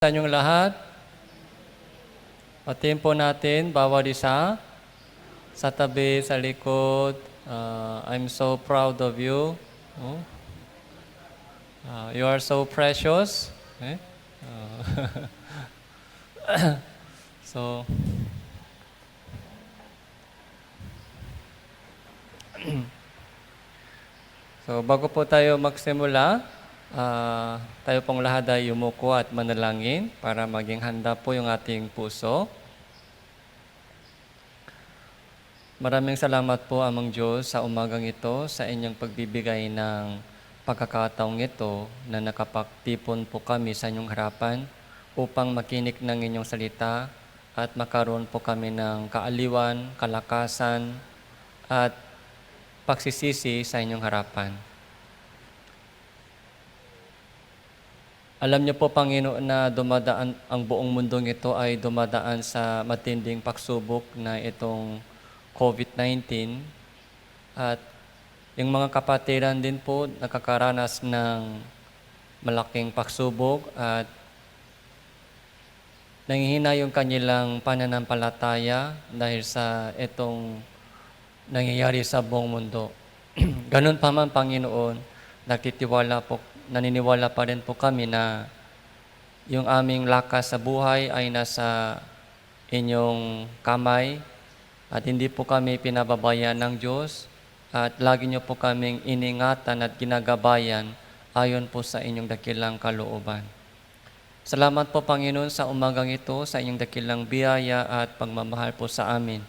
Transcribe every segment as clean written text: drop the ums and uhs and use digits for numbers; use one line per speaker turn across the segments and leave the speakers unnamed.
Sa inyong lahat, patiin po natin bawat isa sa tabi, sa likod. I'm so proud of you. Oh. You are so precious. Eh? So, bago po tayo magsimula, tayo pong lahat ay yumuko at manalangin para maging handa po yung ating puso. Maraming salamat po, Amang Diyos, sa umagang ito, sa inyong pagbibigay ng pagkakataong ito na nakapagtipon po kami sa inyong harapan upang makinig ng inyong salita at makaroon po kami ng kaaliwan, kalakasan at pagsisisi sa inyong harapan. Alam niyo po, Panginoon, na ang buong mundong ito ay dumadaan sa matinding pagsubok na itong COVID-19 at yung mga kapatiran din po nakakaranas ng malaking pagsubok at nanghihina yung kanilang pananampalataya dahil sa itong nangyayari sa buong mundo. Ganun pa man, Panginoon, naniniwala pa rin po kami na yung aming lakas sa buhay ay nasa inyong kamay at hindi po kami pinababayan ng Diyos at lagi niyo po kaming iningatan at ginagabayan ayon po sa inyong dakilang kalooban. Salamat po, Panginoon, sa umagang ito, sa inyong dakilang biyaya at pagmamahal po sa amin.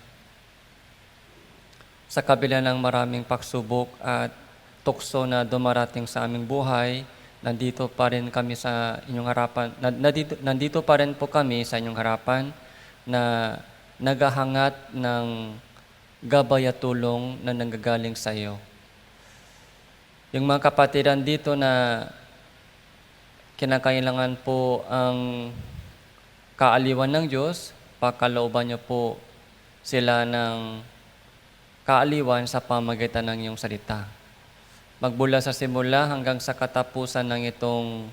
Sa kabila ng maraming pagsubok at tukso na dumarating sa aming buhay, nandito pa rin kami sa inyong harapan. Nandito pa rin po kami sa inyong harapan na naghahangat ng gabay at tulong na nanggagaling sa iyo. Yung mga kapatiran dito na kinakailangan po ang kaaliwan ng Diyos, pakalooban niyo po sila ng kaaliwan sa pamagitan ng iyong salita. Magmula sa simula hanggang sa katapusan ng itong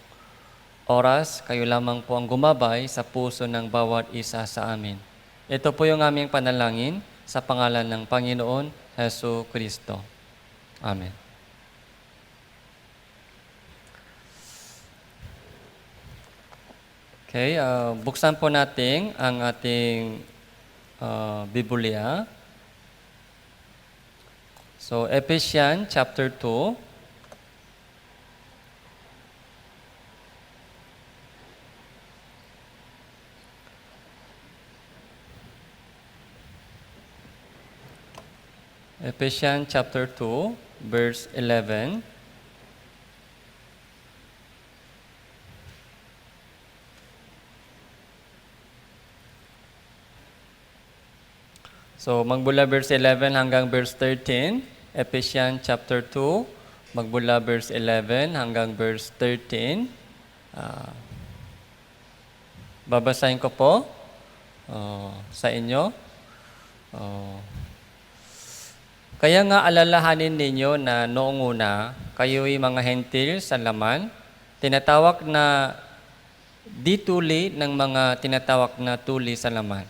oras, kayo lamang po ang gumabay sa puso ng bawat isa sa amin. Ito po yung aming panalangin sa pangalan ng Panginoon Hesus Kristo. Amen. Okay, buksan po natin ang ating Biblia. So, Ephesians chapter 2. Ephesians chapter 2, verse 11. So, magmula verse 11 hanggang verse 13. Ephesians chapter 2, magmula verse 11 hanggang verse 13. Babasahin ko po sa inyo. Kaya nga alalahanin ninyo na noong una, kayo'y mga hentil sa laman, tinatawag na di tuli ng mga tinatawag na tuli sa laman,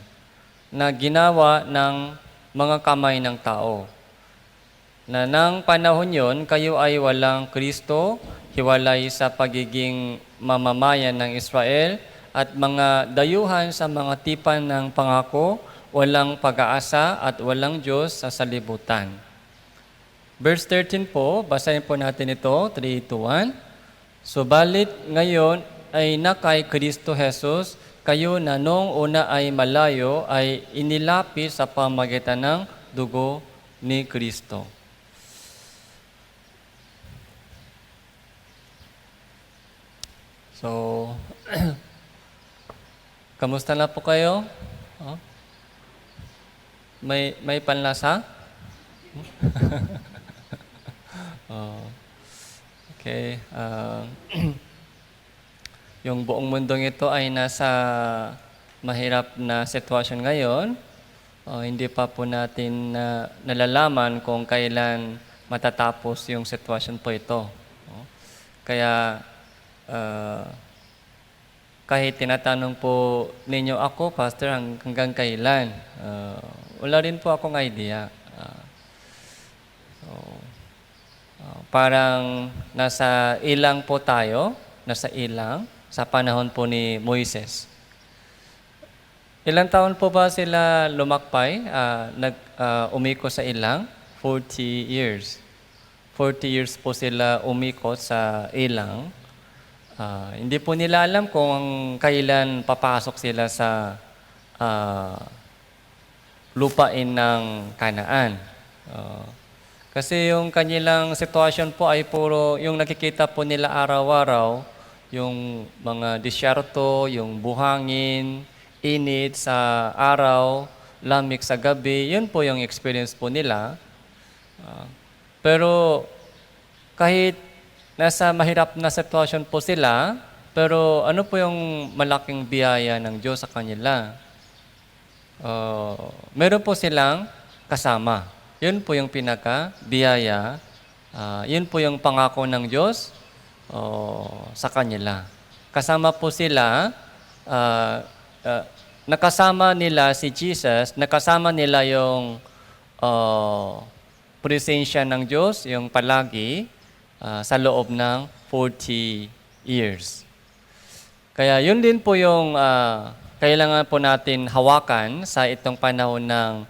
na ginawa ng mga kamay ng tao. Na nang panahon yon, kayo ay walang Kristo, hiwalay sa pagiging mamamayan ng Israel, at mga dayuhan sa mga tipan ng pangako, walang pag-aasa at walang Diyos sa salibutan. Verse 13 po, basahin po natin ito, 3, 2, 1. Subalit ngayon ay na kay Kristo Jesus, kayo na noong una ay malayo ay inilapit sa pamagitan ng dugo ni Kristo. So, kamusta na po kayo? May panlasa? Okay. Yung buong mundong ito ay nasa mahirap na sitwasyon ngayon. Hindi pa po natin nalalaman kung kailan matatapos yung sitwasyon po ito. Kaya kahit tinatanong po ninyo ako, Pastor, hanggang kailan? Wala rin po akong idea. Parang nasa ilang po tayo, nasa ilang, sa panahon po ni Moises. Ilang taon po ba sila lumakbay, umiko sa ilang? 40 years. 40 years po sila umikot sa ilang. Hindi po nila alam kung kailan papasok sila sa lupain ng Kanaan. Kasi yung kanilang sitwasyon po ay puro, yung nakikita po nila araw-araw, yung mga disyerto, yung buhangin, init sa araw, lamig sa gabi, yun po yung experience po nila. Pero kahit nasa mahirap na sitwasyon po sila, pero ano po yung malaking biyaya ng Diyos sa kanila? Meron po silang kasama. Yun po yung pinaka-biyaya. Yun po yung pangako ng Diyos sa kanila. Kasama po sila, nakasama nila si Jesus, nakasama nila yung presensya ng Diyos, yung palagi, sa loob ng 40 years. Kaya yun din po yung kailangan po natin hawakan sa itong panahon ng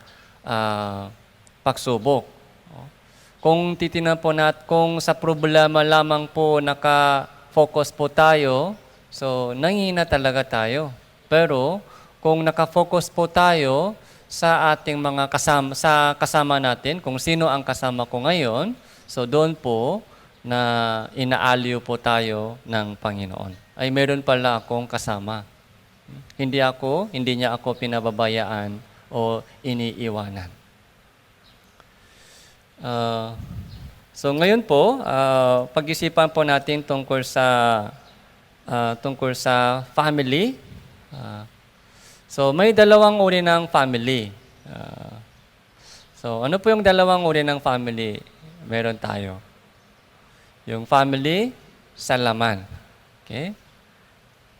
pagsubok. Kung titingnan po natin, kung sa problema lamang po naka-focus po tayo, so nanghihina talaga tayo. Pero kung naka-focus po tayo sa ating mga kasama natin, kung sino ang kasama ko ngayon, so doon po na inaaliw po tayo ng Panginoon. Ay meron pala akong kasama. Hindi niya ako pinababayaan o iniiwanan. So ngayon po, pag-isipan po natin tungkol sa family. So may dalawang uri ng family. So ano po yung dalawang uri ng family? Meron tayo. Yung family sa laman. Okay?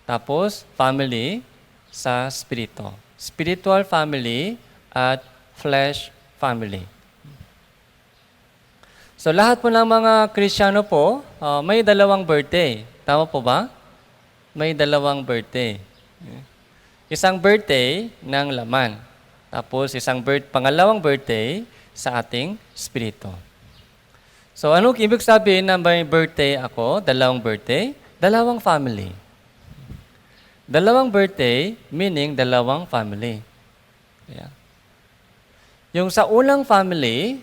Tapos family sa spirito. Spiritual family at flesh family. So lahat po ng mga Kristiyano po, may dalawang birthday. Tama po ba? May dalawang birthday. Isang birthday ng laman. Tapos pangalawang birthday sa ating spirito. So ano ibig sabihin na may birthday ako, dalawang birthday? Dalawang family. Dalawang birthday, meaning dalawang family. Yeah. Yung sa unang family,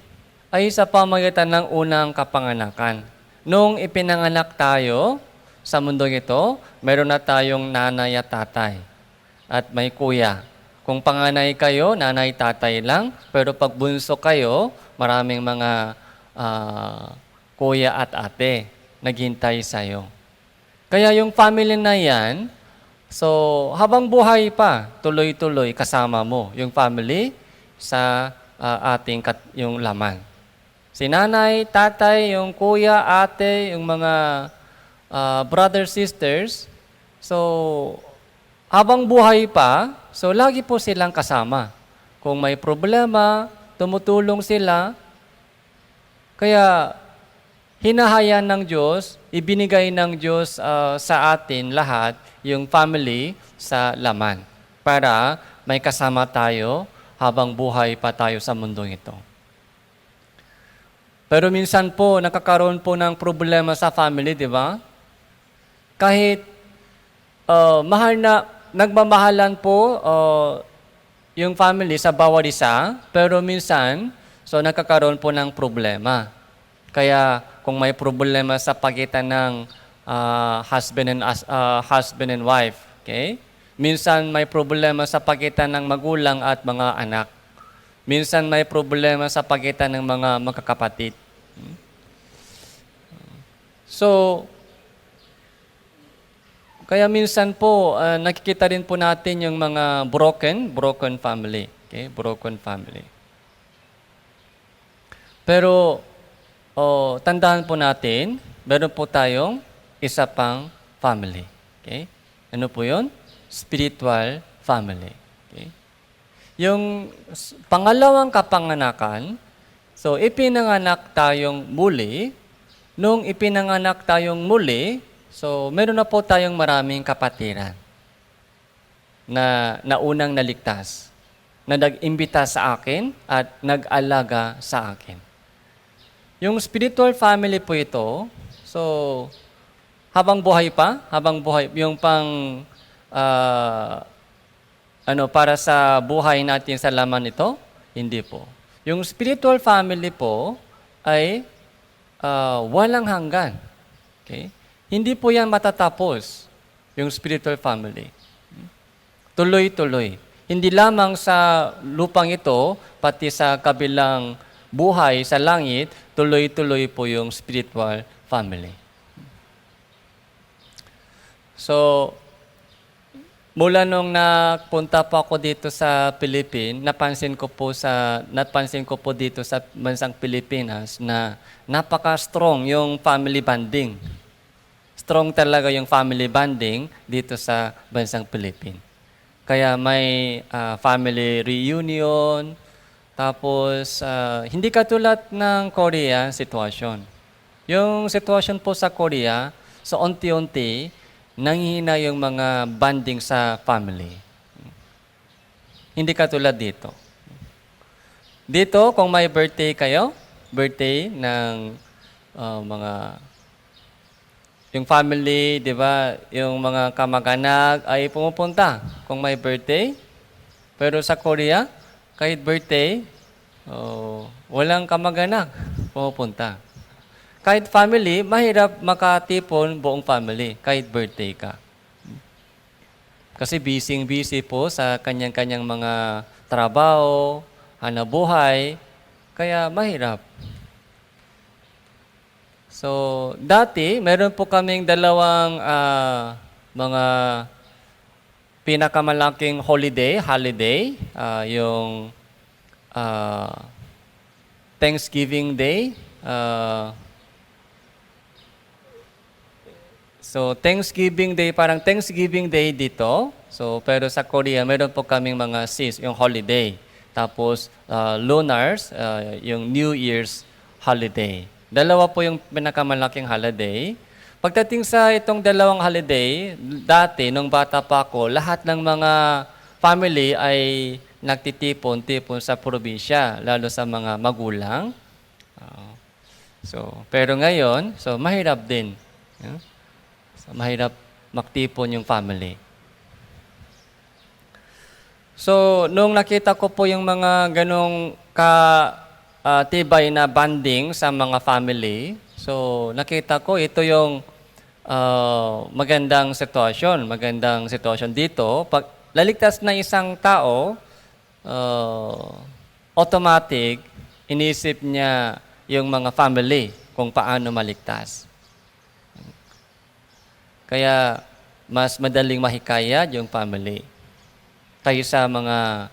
ay sa pamagitan ng unang kapanganakan. Nung ipinanganak tayo sa mundong ito, meron na tayong nanay at tatay. At may kuya. Kung panganay kayo, nanay, tatay lang. Pero pag bunso kayo, maraming mga kuya at ate naghintay sa'yo. Kaya yung family na yan, so habang buhay pa, tuloy-tuloy kasama mo yung family sa yung laman. Si nanay, tatay, yung kuya, ate, yung mga brothers, sisters. So, habang buhay pa, so lagi po silang kasama. Kung may problema, tumutulong sila. Kaya, hinahayaan ng Diyos, ibinigay ng Diyos sa atin lahat, yung family sa laman. Para may kasama tayo habang buhay pa tayo sa mundong ito. Pero minsan po, nakakaroon po ng problema sa family, di ba? Kahit nagmamahalan po yung family sa bawat isa, pero minsan, so nakakaroon po ng problema. Kaya kung may problema sa pagitan ng husband and wife, okay? Minsan may problema sa pagitan ng magulang at mga anak. Minsan may problema sa pagitan ng mga magkakapatid. So, kaya minsan po, nakikita rin po natin yung mga broken family. Okay? Broken family. Pero, tandaan po natin, meron po tayong isa pang family. Okay? Ano po yun? Spiritual family. Okay? Yung pangalawang kapanganakan, so ipinanganak tayong muli. Nung ipinanganak tayong muli, so meron na po tayong maraming kapatiran na naunang naligtas, na nag-imbita sa akin at nag-alaga sa akin. Yung spiritual family po ito, so habang buhay pa, yung pang para sa buhay natin sa laman ito, hindi po. Yung spiritual family po ay walang hanggan. Okay? Hindi po yan matatapos, yung spiritual family. Tuloy-tuloy. Hindi lamang sa lupang ito, pati sa kabilang buhay sa langit, tuloy-tuloy po yung spiritual family. So, mula nung napunta po ako dito sa Philippines, napansin ko po dito sa bansang Pilipinas na napaka-strong yung family bonding. Strong talaga yung family bonding dito sa bansang Philippines. Kaya may family reunion, tapos hindi katulad ng Korea sitwasyon. Yung sitwasyon po sa Korea, so unti-unti, nanghihina yung mga bonding sa family. Hindi katulad dito. Dito, kung may birthday kayo, birthday ng yung family, di ba, yung mga kamag-anak ay pumupunta kung may birthday. Pero sa Korea, kahit birthday, walang kamag-anak pumupunta. Kahit family, mahirap makatipon buong family, kahit birthday ka. Kasi busy po sa kanyang-kanyang mga trabaho, hanabuhay, kaya mahirap. So, dati, meron po kaming dalawang mga pinakamalaking holiday, yung Thanksgiving Day. So, Thanksgiving Day, parang Thanksgiving Day dito. So, pero sa Korea, meron po kaming mga yung holiday. Tapos, lunars, yung New Year's holiday. Dalawa po yung pinakamalaking holiday. Pagdating sa itong dalawang holiday, dati, nung bata pa ako, lahat ng mga family ay nagtitipon-tipon sa probinsya, lalo sa mga magulang. Pero ngayon, so mahirap din. So, mahirap magtipon yung family. So, nung nakita ko po yung mga ganong tibay na bonding sa mga family, so nakita ko ito yung magandang sitwasyon dito. Pag laligtas na isang tao, automatic, inisip niya yung mga family kung paano maligtas. Kaya mas madaling mahikayat yung family kaysa mga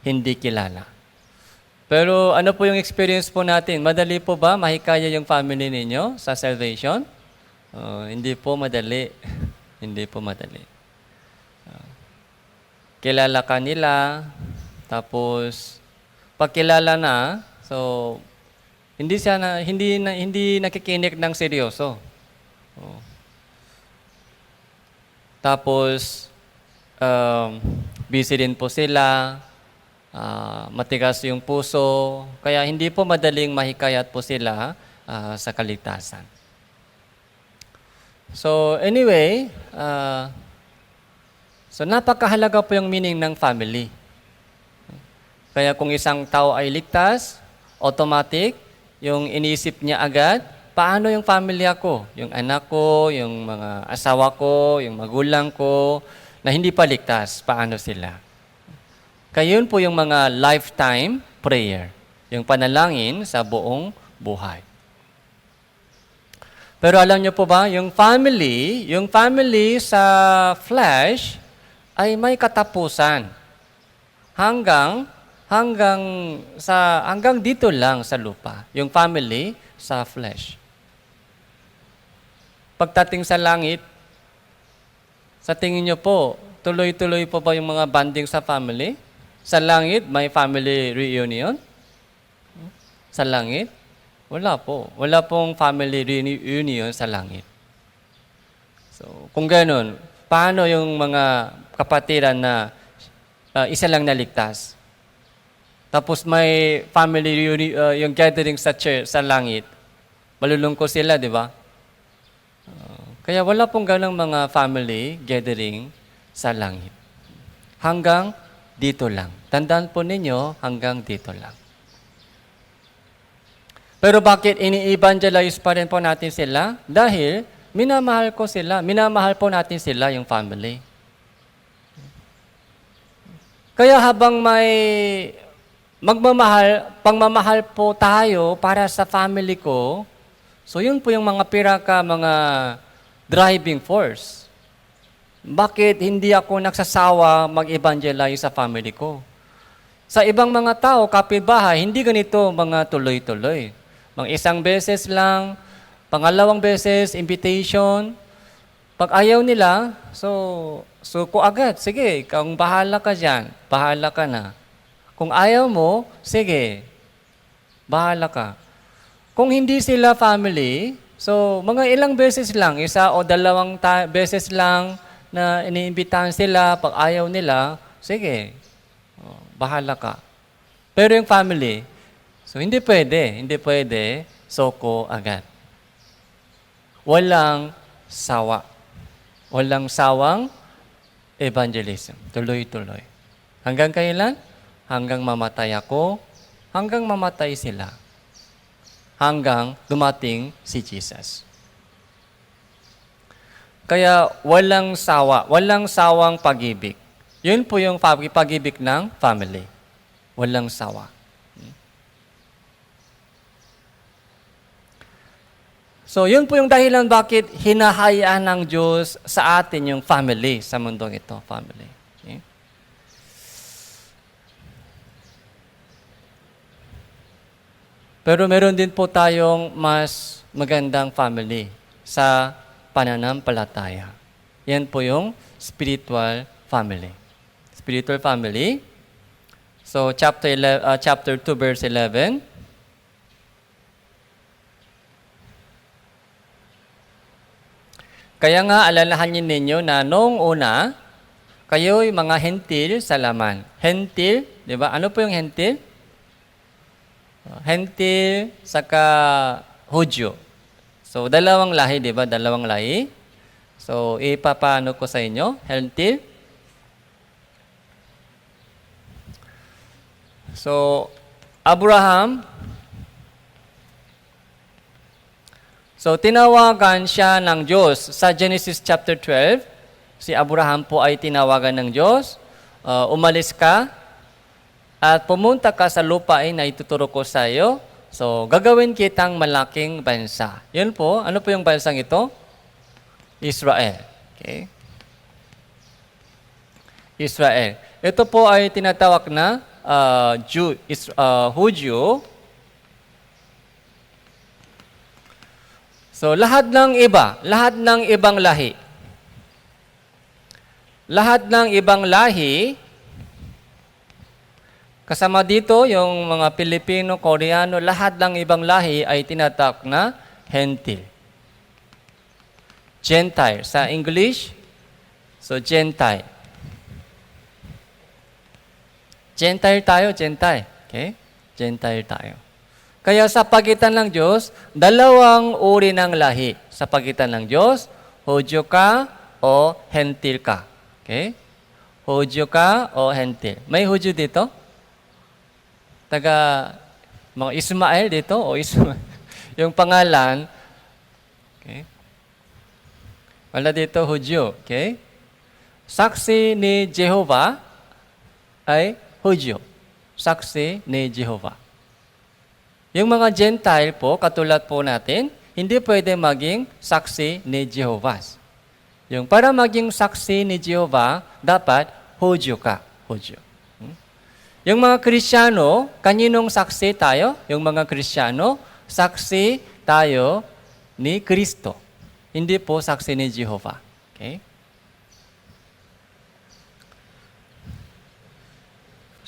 hindi kilala. Pero ano po yung experience po natin? Madali po ba mahikaya yung family ninyo sa salvation? Hindi po madali. Hindi po madali. Kilala ka nila, tapos pag kilala na, so hindi nakikinig ng seryoso. Tapos busy din po sila. Matigas yung puso, kaya hindi po madaling mahikayat po sila sa kaligtasan. So anyway, so napakahalaga po yung meaning ng family. Kaya kung isang tao ay ligtas, automatic, yung iniisip niya agad, paano yung family ako? Yung anak ko, yung mga asawa ko, yung magulang ko, na hindi pa ligtas, paano sila? Kaya yun po yung mga lifetime prayer, yung panalangin sa buong buhay. Pero alam niyo po ba, yung family sa flesh ay may katapusan. Hanggang dito lang sa lupa, yung family sa flesh. Pagdating sa langit, Sa tingin niyo po, tuloy-tuloy po ba yung mga bonding sa family? Sa langit, may family reunion? Sa langit? Wala po. Wala pong family reunion sa langit. So, kung gano'n, paano yung mga kapatiran na isa lang naligtas? Tapos may family reunion, yung gathering sa church, sa langit. Malulungkot sila, di ba? Kaya wala pong ganang mga family gathering sa langit. Hanggang dito lang. Tandaan po ninyo, hanggang dito lang. Pero bakit ini-evangelize pa rin po natin sila? Dahil minamahal ko sila. Minamahal po natin sila, yung family. Kaya habang may pangmamahal po tayo para sa family ko, so yun po yung mga mga driving force. Bakit hindi ako nagsasawa mag-evangelize sa family ko? Sa ibang mga tao, kapitbahay, hindi ganito mga tuloy-tuloy. Mga isang beses lang, pangalawang beses, invitation. Pag ayaw nila, so ko agad, sige, kung bahala ka dyan, bahala ka na. Kung ayaw mo, sige, bahala ka. Kung hindi sila family, so mga ilang beses lang, isa o dalawang beses lang na iniimbitahan sila, pag ayaw nila, sige, bahala ka. Pero yung family, so hindi pwede, soko agad. Walang sawa. Walang sawang evangelism. Tuloy-tuloy. Hanggang kailan? Hanggang mamatay ako, hanggang mamatay sila. Hanggang dumating si Jesus. Kaya walang sawa, walang sawang pag-ibig. Yun po yung pag-ibig ng family. Walang sawa. So, yun po yung dahilan bakit hinahayaan ng Diyos sa atin yung family, sa mundong ito, family. Okay? Pero meron din po tayong mas magandang family sa pananampalataya. Yan po yung spiritual family. Spiritual family. So, chapter 2, verse 11. Kaya nga, alalahanin ninyo na noong una, kayo'y mga hentil sa laman. Hentil, di ba? Ano po yung hentil? Hentil saka Hudyo. So, dalawang lahi, di ba? Dalawang lahi. So, ipapaano ko sa inyo? Hentil. So, Abraham, so, tinawagan siya ng Diyos. Sa Genesis chapter 12, si Abraham po ay tinawagan ng Diyos. Umalis ka at pumunta ka sa lupain na ituturo ko sa iyo. So, gagawin kitang malaking bansa. Yun po. Ano po yung bansang ito? Israel. Okay? Israel. Ito po ay tinatawag na Hudyo. So, lahat ng ibang lahi. Lahat ng ibang lahi, kasama dito yung mga Pilipino, Koreano, lahat ng ibang lahi ay tinatawag na Hentil. Gentile. Sa English, so Gentile. Gentile tayo, Gentile. Okay? Gentile tayo. Kaya sa pagitan ng Diyos, dalawang uri ng lahi. Sa pagitan ng Diyos, Hudyo ka o Hentil ka. Okay? Hudyo ka o Hentil. May Hudyo dito? Mga Ismael dito o Ismael. Yung pangalan, okay? Wala dito Hudyo. Okay? Saksi ni Jehovah ay Hudyo. Saksi ni Jehovah. Yung mga Gentile po, katulad po natin, hindi pwede maging saksi ni Jehovah. Yung para maging saksi ni Jehovah, dapat Hudyo ka. Hudyo. Yung mga Kristiyano, kaninong saksi tayo? Yung mga Kristiyano, saksi tayo ni Kristo. Hindi po saksi ni Jehovah. Okay?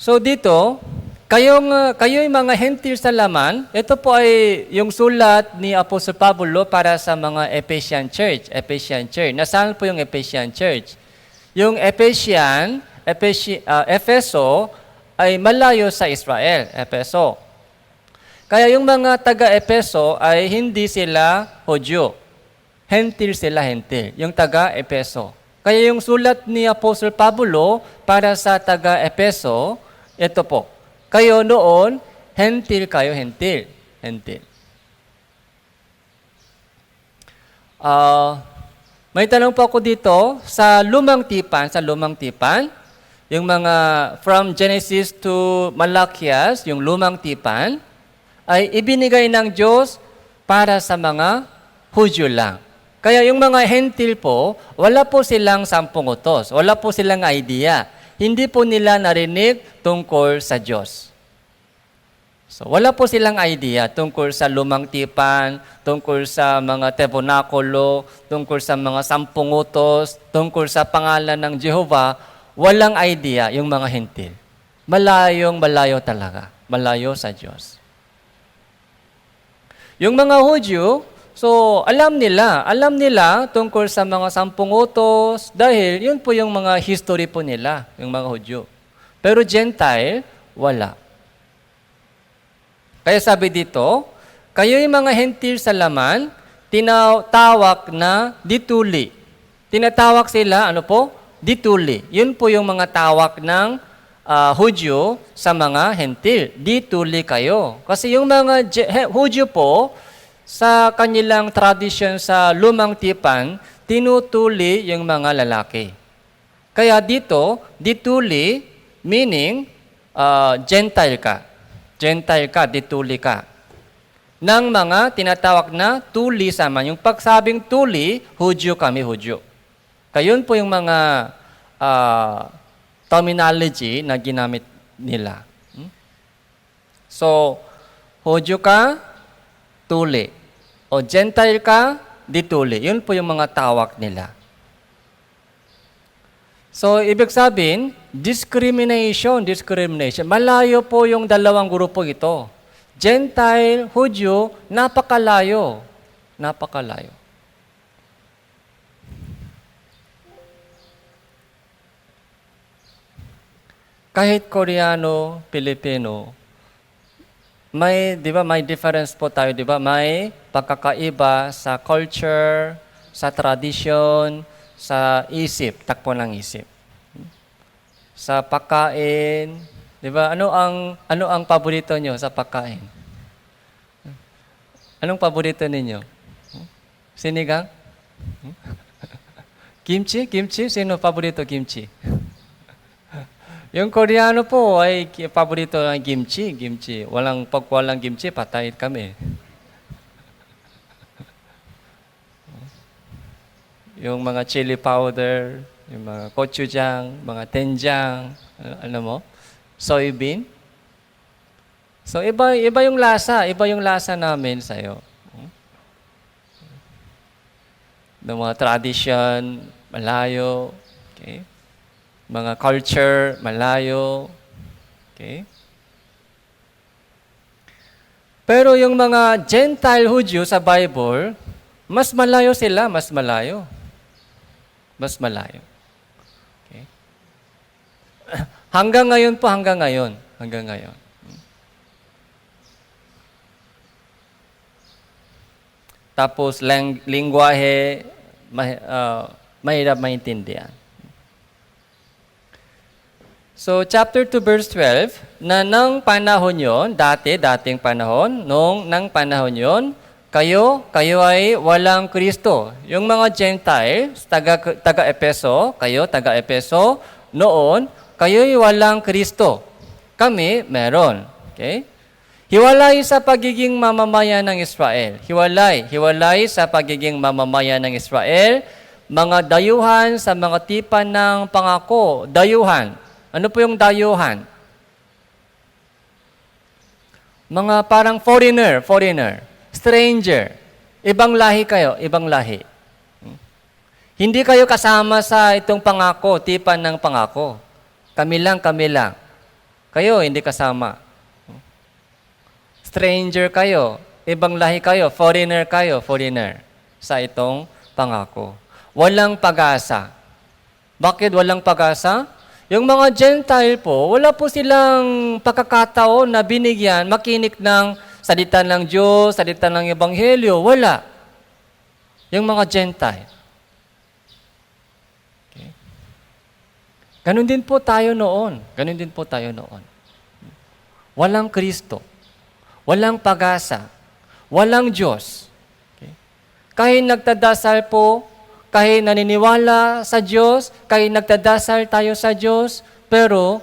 So dito, kayo'y mga hentil sa laman, ito po ay yung sulat ni Apostle Pablo para sa mga Ephesian Church. Nasaan po yung Ephesian Church? Yung Efeso ay malayo sa Israel, Efeso. Kaya yung mga taga-Efeso ay hindi sila Hudyo. Hentil sila, hentil. Yung taga-Efeso. Kaya yung sulat ni Apostle Pablo para sa taga-Efeso, ito po. Kayo noon, hentil kayo, hentil. Hentil. May tanong po ako dito sa lumang tipan, yung mga from Genesis to Malachias, yung lumang tipan, ay ibinigay ng Diyos para sa mga Hudyo lang. Kaya yung mga hentil po, wala po silang sampung utos, wala po silang idea. Hindi po nila narinig tungkol sa Diyos. So, wala po silang idea tungkol sa lumang tipan, tungkol sa mga tabernakulo, tungkol sa mga sampung utos, tungkol sa pangalan ng Jehovah. Walang idea yung mga hentil. Malayo talaga. Malayo sa Diyos. Yung mga Hudyo, so alam nila tungkol sa mga sampung utos dahil yun po yung mga history po nila, yung mga Hudyo. Pero Gentile, wala. Kaya sabi dito, kayo'y mga hentil sa laman, tinatawag na dituli. Tinatawag sila, dituli. Yun po yung mga tawag ng Hudyo sa mga hentil. Dituli kayo. Kasi yung mga Hudyo po, sa kanilang tradisyon sa lumang tipan, tinutuli yung mga lalaki. Kaya dito, dituli, meaning Gentile ka. Gentile ka, dituli ka. Ng mga tinatawag na tuli sama. Yung pagsabing tuli, Hudyo kami, Hudyo. Kayun po yung mga terminology na ginamit nila. So, Hudyo ka, tuli. O Gentile ka, dituli. Yun po yung mga tawag nila. So, ibig sabihin, discrimination. Malayo po yung dalawang grupo ito. Gentile, Hudyo, napakalayo. Kahit Koreano, Pilipino, may difference po tayo, di ba? May pagkakaiba sa culture, sa tradition, sa isip, takbo ng isip. Sa pagkain, di ba? Ano ang paborito nyo sa pagkain? Anong paborito ninyo? Sinigang? Kimchi? Sino paborito kimchi? Yung Koreano po ay paborito ng kimchi. Pag walang kimchi, patay kami. Yung mga chili powder, yung mga gochujang, mga doenjang, soybean. So iba yung lasa namin sa'yo. Ng mga tradition, malayo, okay? Mga culture, malayo. Okay? Pero yung mga Gentile Hudyo sa Bible, mas malayo sila, mas malayo. Okay? Hanggang ngayon. Tapos, lingwahe, mahirap maintindihan. So, chapter 2, verse 12, na nang panahon yon, dating panahon, nang panahon yon, kayo ay walang Kristo. Yung mga Gentiles, taga-Epeso, noon, kayo'y walang Kristo. Kami, meron. Okay? Hiwalay sa pagiging mamamayan ng Israel. Hiwalay sa pagiging mamamayan ng Israel, mga dayuhan sa mga tipan ng pangako. Dayuhan. Ano po yung dayuhan? Mga parang foreigner, stranger. Ibang lahi kayo, ibang lahi. Hindi kayo kasama sa itong pangako, tipan ng pangako. Kami lang. Kayo, hindi kasama. Stranger kayo, ibang lahi kayo, foreigner sa itong pangako. Walang pag-asa. Bakit walang pag-asa? Yung mga Gentile po, wala po silang pagkakataon na binigyan, makinig ng salita ng Diyos, salita ng Ebanghelyo. Wala. Yung mga Gentile. Okay. Ganon din po tayo noon. Walang Kristo. Walang pag-asa. Walang Diyos. Okay. Kahit nagtadasal po, kahit naniniwala sa Diyos, kahit nagtadasal tayo sa Diyos, pero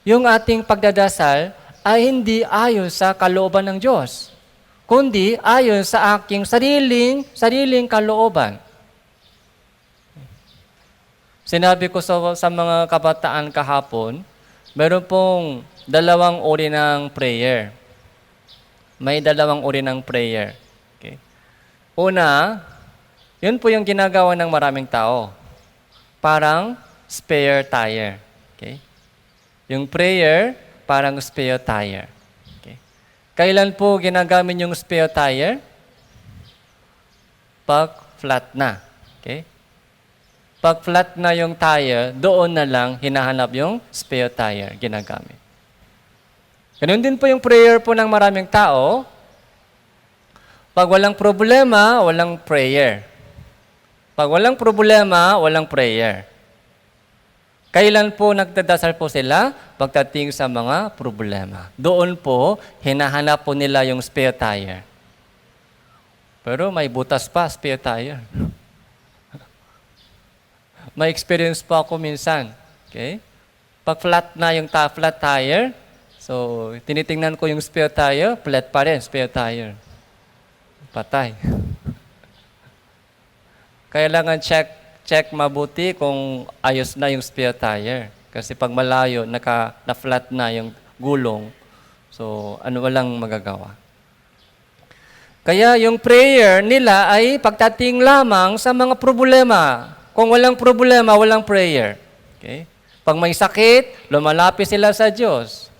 yung ating pagdadasal ay hindi ayon sa kalooban ng Diyos, kundi ayon sa aking sariling kalooban. Sinabi ko sa mga kabataan kahapon, meron pong dalawang uri ng prayer. May dalawang uri ng prayer. Okay. Una, yun po yung ginagawa ng maraming tao. Parang spare tire. Okay? Yung prayer, parang spare tire. Okay? Kailan po ginagamit yung spare tire? Pag flat na. Okay? Pag flat na yung tire, doon na lang hinahanap yung spare tire ginagamit. Ganun din po yung prayer po ng maraming tao. Pag walang problema, walang prayer. Pag walang problema, walang prayer. Kailan po nagdadasal po sila? Pagdating sa mga problema. Doon po, hinahanap po nila yung spare tire. Pero may butas pa, spare tire. May experience po ako minsan. Okay? Pag flat na yung flat tire, so tinitingnan ko yung spare tire, flat pa rin, spare tire. Patay. Kailangan check mabuti kung ayos na yung spare tire. Kasi pag malayo, na-flat na yung gulong, so walang magagawa. Kaya yung prayer nila ay pagdating lamang sa mga problema. Kung walang problema, walang prayer. Okay? Pag may sakit, lumalapit sila sa Diyos.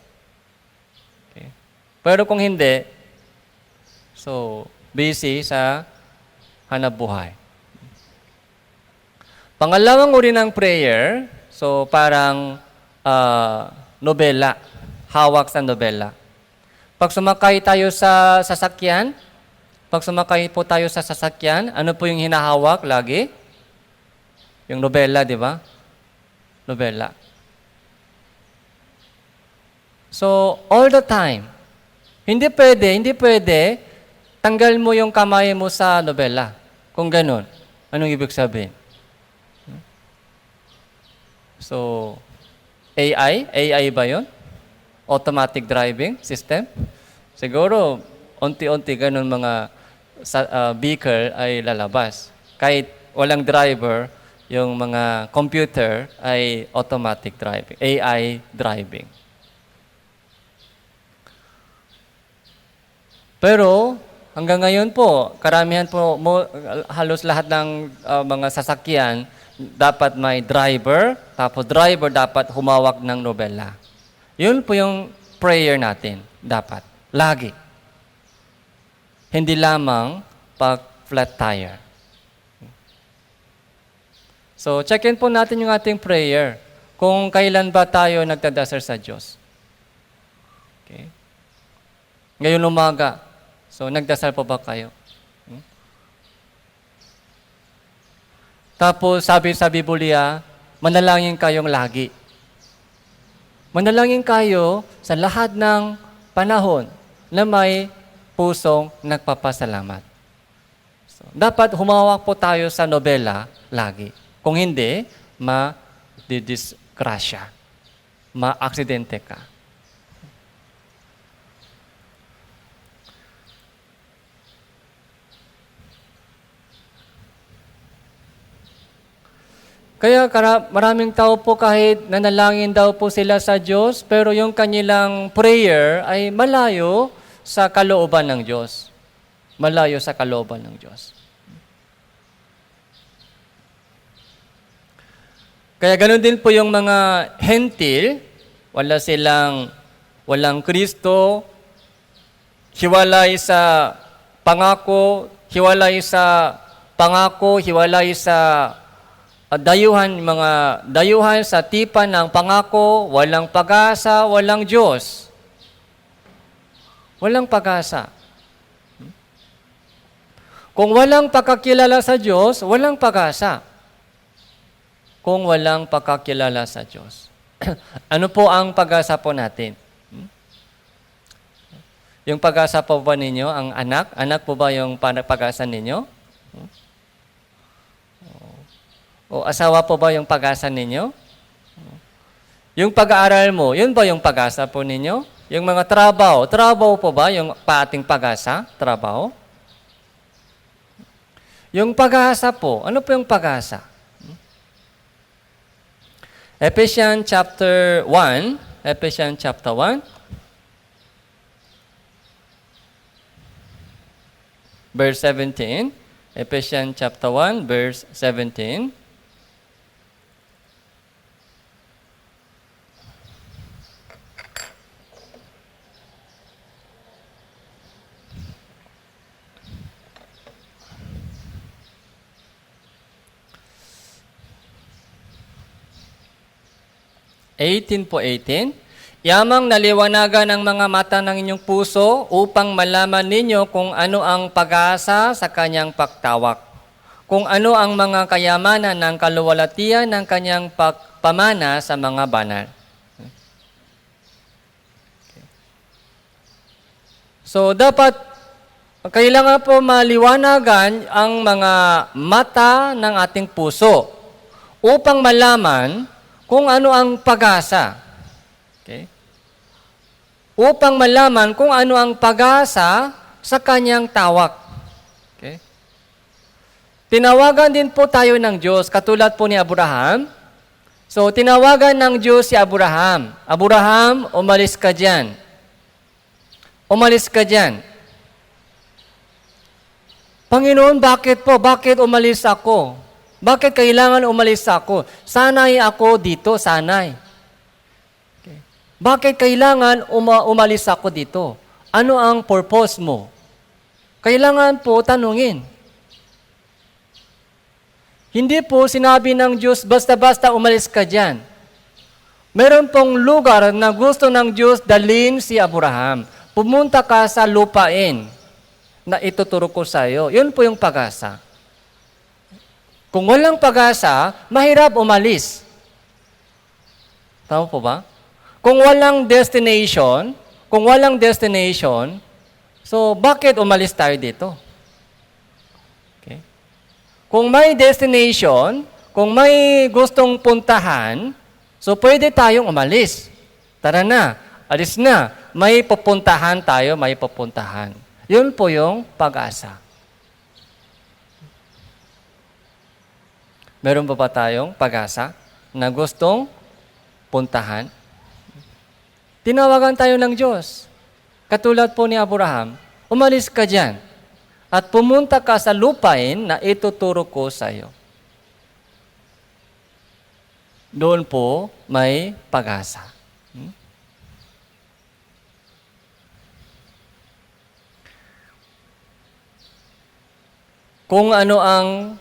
Okay? Pero kung hindi, so busy sa hanap buhay. Pangalawang uri ng prayer, so parang nobela, hawak sa nobela. Pag sumakay tayo sa sasakyan, ano po yung hinahawak lagi? Yung nobela, di ba? Nobela. So, all the time, hindi pwede, tanggal mo yung kamay mo sa nobela. Kung ganun, anong ibig sabihin? So, AI ba yun? Automatic driving system? Siguro, unti-unti ganun mga vehicle ay lalabas. Kahit walang driver, yung mga computer ay automatic driving, AI driving. Pero, hanggang ngayon po, karamihan po, halos lahat ng mga sasakyan, dapat may driver, tapos driver dapat humawak ng nobela. Yun po yung prayer natin, dapat. Lagi. Hindi lamang pag flat tire. So, check-in po natin yung ating prayer. Kung kailan ba tayo nagdadasal sa Diyos. Okay? Ngayon umaga, so nagdasal po ba kayo? Tapos sabi sa Biblia, manalangin kayong lagi. Manalangin kayo sa lahat ng panahon na may pusong nagpapasalamat. So, dapat humawak po tayo sa nobela lagi. Kung hindi, ma-disgrasya. Ma-aksidente ka. Kaya maraming tao po kahit nanalangin daw po sila sa Diyos, pero yung kanilang prayer ay malayo sa kalooban ng Diyos. Malayo sa kalooban ng Diyos. Kaya ganoon din po yung mga hentil, walang Kristo, hiwalay sa pangako, hiwalay sa mga dayuhan sa tipan ng pangako, walang pag-asa, walang Diyos. Walang pag-asa. Kung walang pagkakilala sa Diyos, walang pag-asa. Kung walang pagkakilala sa Diyos. Ano po ang pag-asa po natin? Yung pag-asa po ba ninyo, ang anak? Anak po ba yung pag-asa ninyo? O asawa po ba yung pag-asa ninyo? Yung pag-aaral mo, yun ba yung pag-asa po ninyo? Yung mga trabaho po ba yung ating pag-asa? Trabaho? Yung pag-asa po, ano po yung pag-asa? Ephesians chapter 1, verse 17. Ephesians chapter 1, verse 17. Po 18. Yamang naliwanagan ang mga mata ng inyong puso upang malaman ninyo kung ano ang pag-asa sa kanyang pagtawak, kung ano ang mga kayamanan ng kaluwalhatian ng kanyang pamana sa mga banal. So, kailangan po maliwanagan ang mga mata ng ating puso upang malaman kung ano ang pag-asa. Okay? Upang malaman kung ano ang pag-asa sa kanyang tawag. Okay? Tinawagan din po tayo ng Diyos, katulad po ni Abraham. So, tinawagan ng Diyos si Abraham. Abraham, umalis ka dyan. Umalis ka dyan. Panginoon, bakit po? Bakit umalis ako? Bakit kailangan umalis ako? Sanay ako dito, sanay. Okay. Bakit kailangan umalis ako dito? Ano ang purpose mo? Kailangan po tanungin. Hindi po sinabi ng Diyos, basta-basta umalis ka dyan. Meron pong lugar na gusto ng Diyos dalhin si Abraham. Pumunta ka sa lupain na ituturo ko sa iyo. Yun po yung pag-asa. Kung walang pag-asa, mahirap umalis. Tama po ba? Kung walang destination, so bakit umalis tayo dito? Okay. Kung may destination, kung may gustong puntahan, so pwede tayong umalis. Tara na, alis na. May pupuntahan tayo, may pupuntahan. Yun po yung pag-asa. Meron ba tayong pag-asa na gustong puntahan? Tinawagan tayo ng Diyos. Katulad po ni Abraham, umalis ka dyan at pumunta ka sa lupain na ituturo ko sa iyo. Doon po may pag-asa. Kung ano ang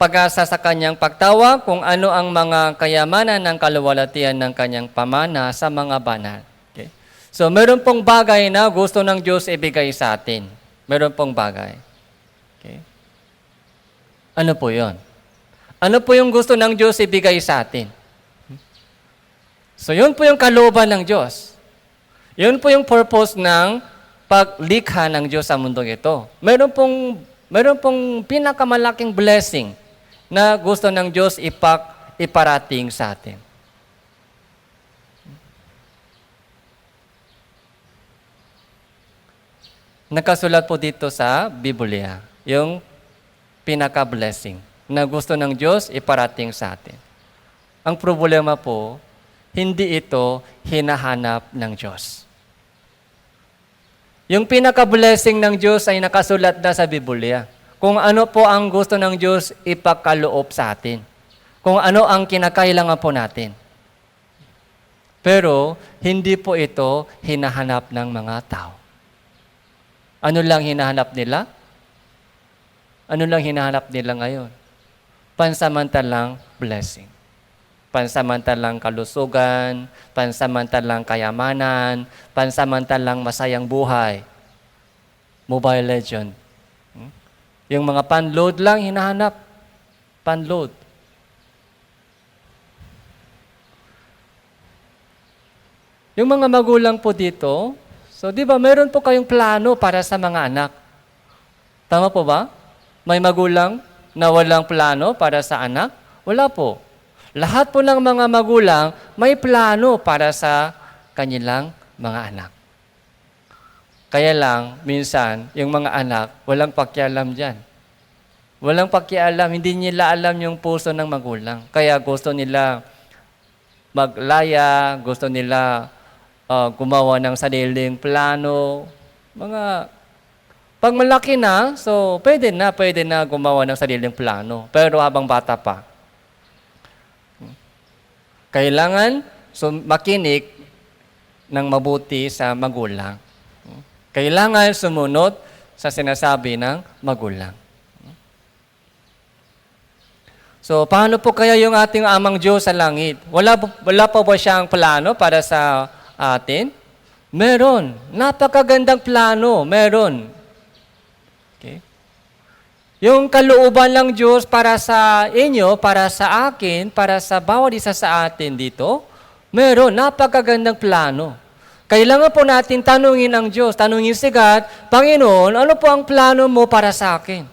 pag-asa sa kanyang pagtawag, kung ano ang mga kayamanan ng kaluwalhatian ng kanyang pamana sa mga banal. Okay? So, meron pong bagay na gusto ng Diyos ibigay sa atin. Meron pong bagay. Okay? Ano po yon? Ano po yung gusto ng Diyos ibigay sa atin? So, yun po yung kalooban ng Diyos. Yun po yung purpose ng paglikha ng Diyos sa mundong ito. Meron pong pinakamalaking blessing na gusto ng Diyos iparating sa atin. Nakasulat po dito sa Biblia, yung pinaka-blessing na gusto ng Diyos iparating sa atin. Ang problema po, hindi ito hinahanap ng Diyos. Yung pinaka-blessing ng Diyos ay nakasulat na sa Biblia. Kung ano po ang gusto ng Diyos ipagkaloob sa atin. Kung ano ang kinakailangan po natin. Pero hindi po ito hinahanap ng mga tao. Ano lang hinahanap nila? Ano lang hinahanap nila ngayon? Pansamantalang blessing. Pansamantalang kalusugan, pansamantalang kayamanan, pansamantalang masayang buhay. Mobile Legend. Yung mga panload lang hinahanap. Panload. Yung mga magulang po dito, so di ba meron po kayong plano para sa mga anak? Tama po ba? May magulang na walang plano para sa anak? Wala po. Lahat po ng mga magulang may plano para sa kanilang mga anak. Kaya lang, minsan, yung mga anak, walang pakialam dyan. Walang pakialam, hindi nila alam yung puso ng magulang. Kaya gusto nila maglaya, gusto nila gumawa ng sariling plano. Pag malaki na, so pwede na gumawa ng sariling plano. Pero habang bata pa, kailangan makinig ng mabuti sa magulang. Kailangan sumunod sa sinasabi ng magulang. So, paano po kaya yung ating amang Diyos sa langit? Wala pa ba siyang plano para sa atin? Meron. Napakagandang plano. Meron. Okay. Yung kalooban ng Diyos para sa inyo, para sa akin, para sa bawat isa sa atin dito, meron. Napakagandang plano. Kailangan po natin tanungin ang Diyos, tanungin si God, Panginoon, ano po ang plano mo para sa akin?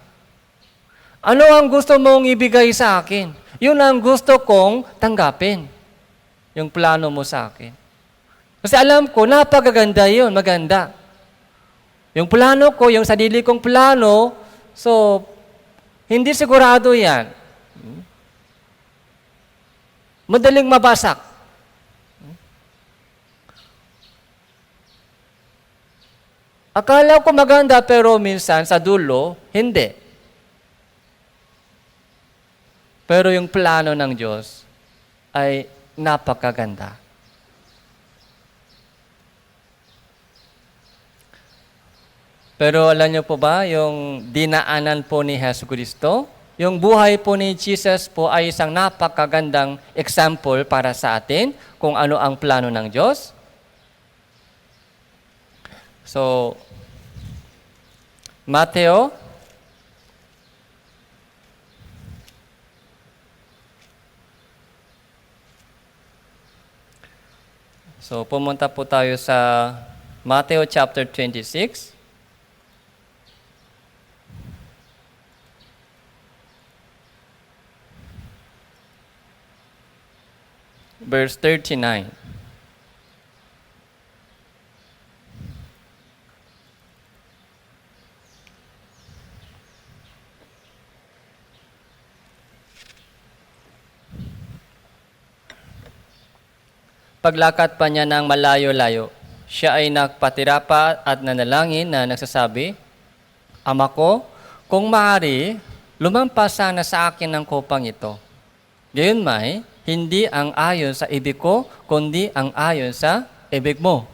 Ano ang gusto mong ibigay sa akin? Yun ang gusto kong tanggapin. Yung plano mo sa akin. Kasi alam ko, napakaganda yun, maganda. Yung plano ko, yung sarili kong plano, so, hindi sigurado yan. Madaling mabasak. Akala ko maganda pero minsan sa dulo, hindi. Pero yung plano ng Diyos ay napakaganda. Pero alam niyo po ba, yung dinaanan po ni Hesus Kristo, yung buhay po ni Jesus po ay isang napakagandang example para sa atin kung ano ang plano ng Diyos. So, Mateo So, pumunta po tayo sa Mateo chapter 26. Verse 39. Paglakad pa niya ng malayo-layo, siya ay nagpatira pa at nanalangin na nagsasabi, Ama ko, kung maaari, lumampas sana sa akin ang kopang ito. Gayunmay, hindi ang ayon sa ibig ko, kundi ang ayon sa ibig mo.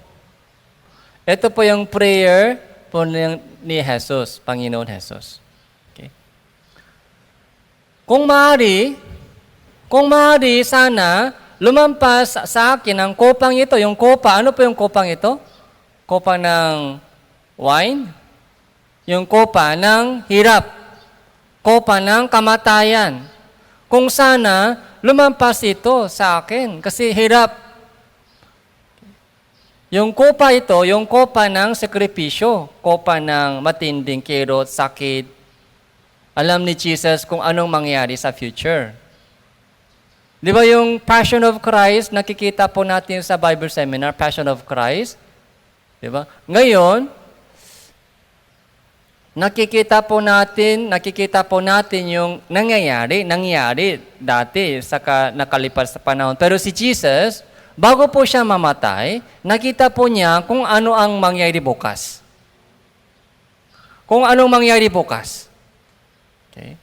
Ito po yung prayer po ni Jesus, Panginoon Jesus. Okay. Kung maaari sana, lumampas sa akin ang kopang ito. Yung kopa, ano po yung kopang ito? Kopa ng wine? Yung kopa ng hirap. Kopa ng kamatayan. Kung sana, lumampas ito sa akin kasi hirap. Yung kopa ito, yung kopa ng sakripisyo. Kopa ng matinding kirot, sakit. Alam ni Jesus kung anong mangyari sa future. Di ba yung Passion of Christ, nakikita po natin sa Bible Seminar, Passion of Christ? Di ba? Ngayon, nakikita po natin yung nangyari dati sa nakalipas sa panahon. Pero si Jesus, bago po siya mamatay, nakita po niya kung ano ang mangyari bukas. Kung anong mangyari bukas. Okay?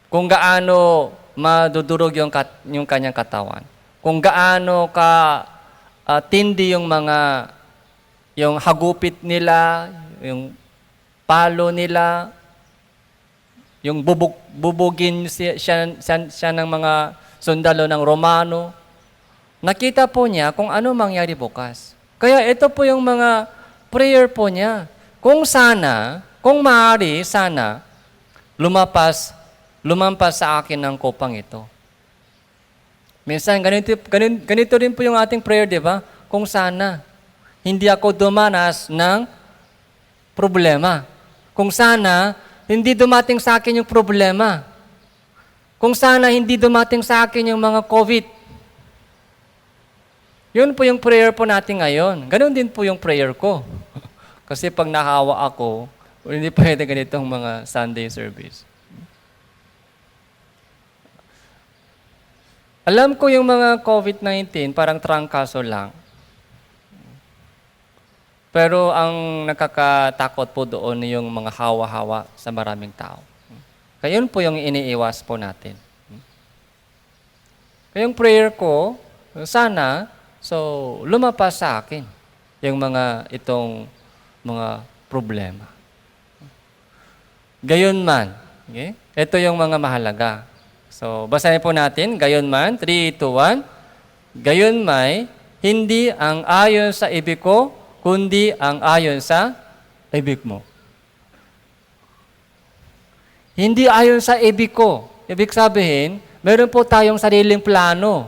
Kung gaano madudurog yung kanyang katawan. kung gaano ka tindi yung hagupit nila, yung palo nila, yung bubugin siya ng mga sundalo ng Romano. Nakita po niya kung ano mangyari bukas. Kaya ito po yung mga prayer po niya. Kung maaari, sana, lumampas sa akin ang kupang ito. Minsan, ganito rin po yung ating prayer, di ba? Kung sana, hindi ako dumanas ng problema. Kung sana, hindi dumating sa akin yung problema. Kung sana, hindi dumating sa akin yung mga COVID. Yun po yung prayer po natin ngayon. Ganon din po yung prayer ko. Kasi pag nahawa ako, hindi pwede ganitong mga Sunday service. Alam ko yung mga COVID-19, parang trangkaso lang. Pero ang nakakatakot po doon yung mga hawa-hawa sa maraming tao. Kaya yun po yung iniiwas po natin. Kaya yung prayer ko, sana, lumapas sa akin yung itong mga problema. Gayunman, okay? Ito yung mga mahalaga. So, basahin po natin, gayunman, 3, 2, 1. Gayunmay, hindi ang ayon sa ibig ko, kundi ang ayon sa ibig mo. Hindi ayon sa ibig ko. Ibig sabihin, meron po tayong sariling plano.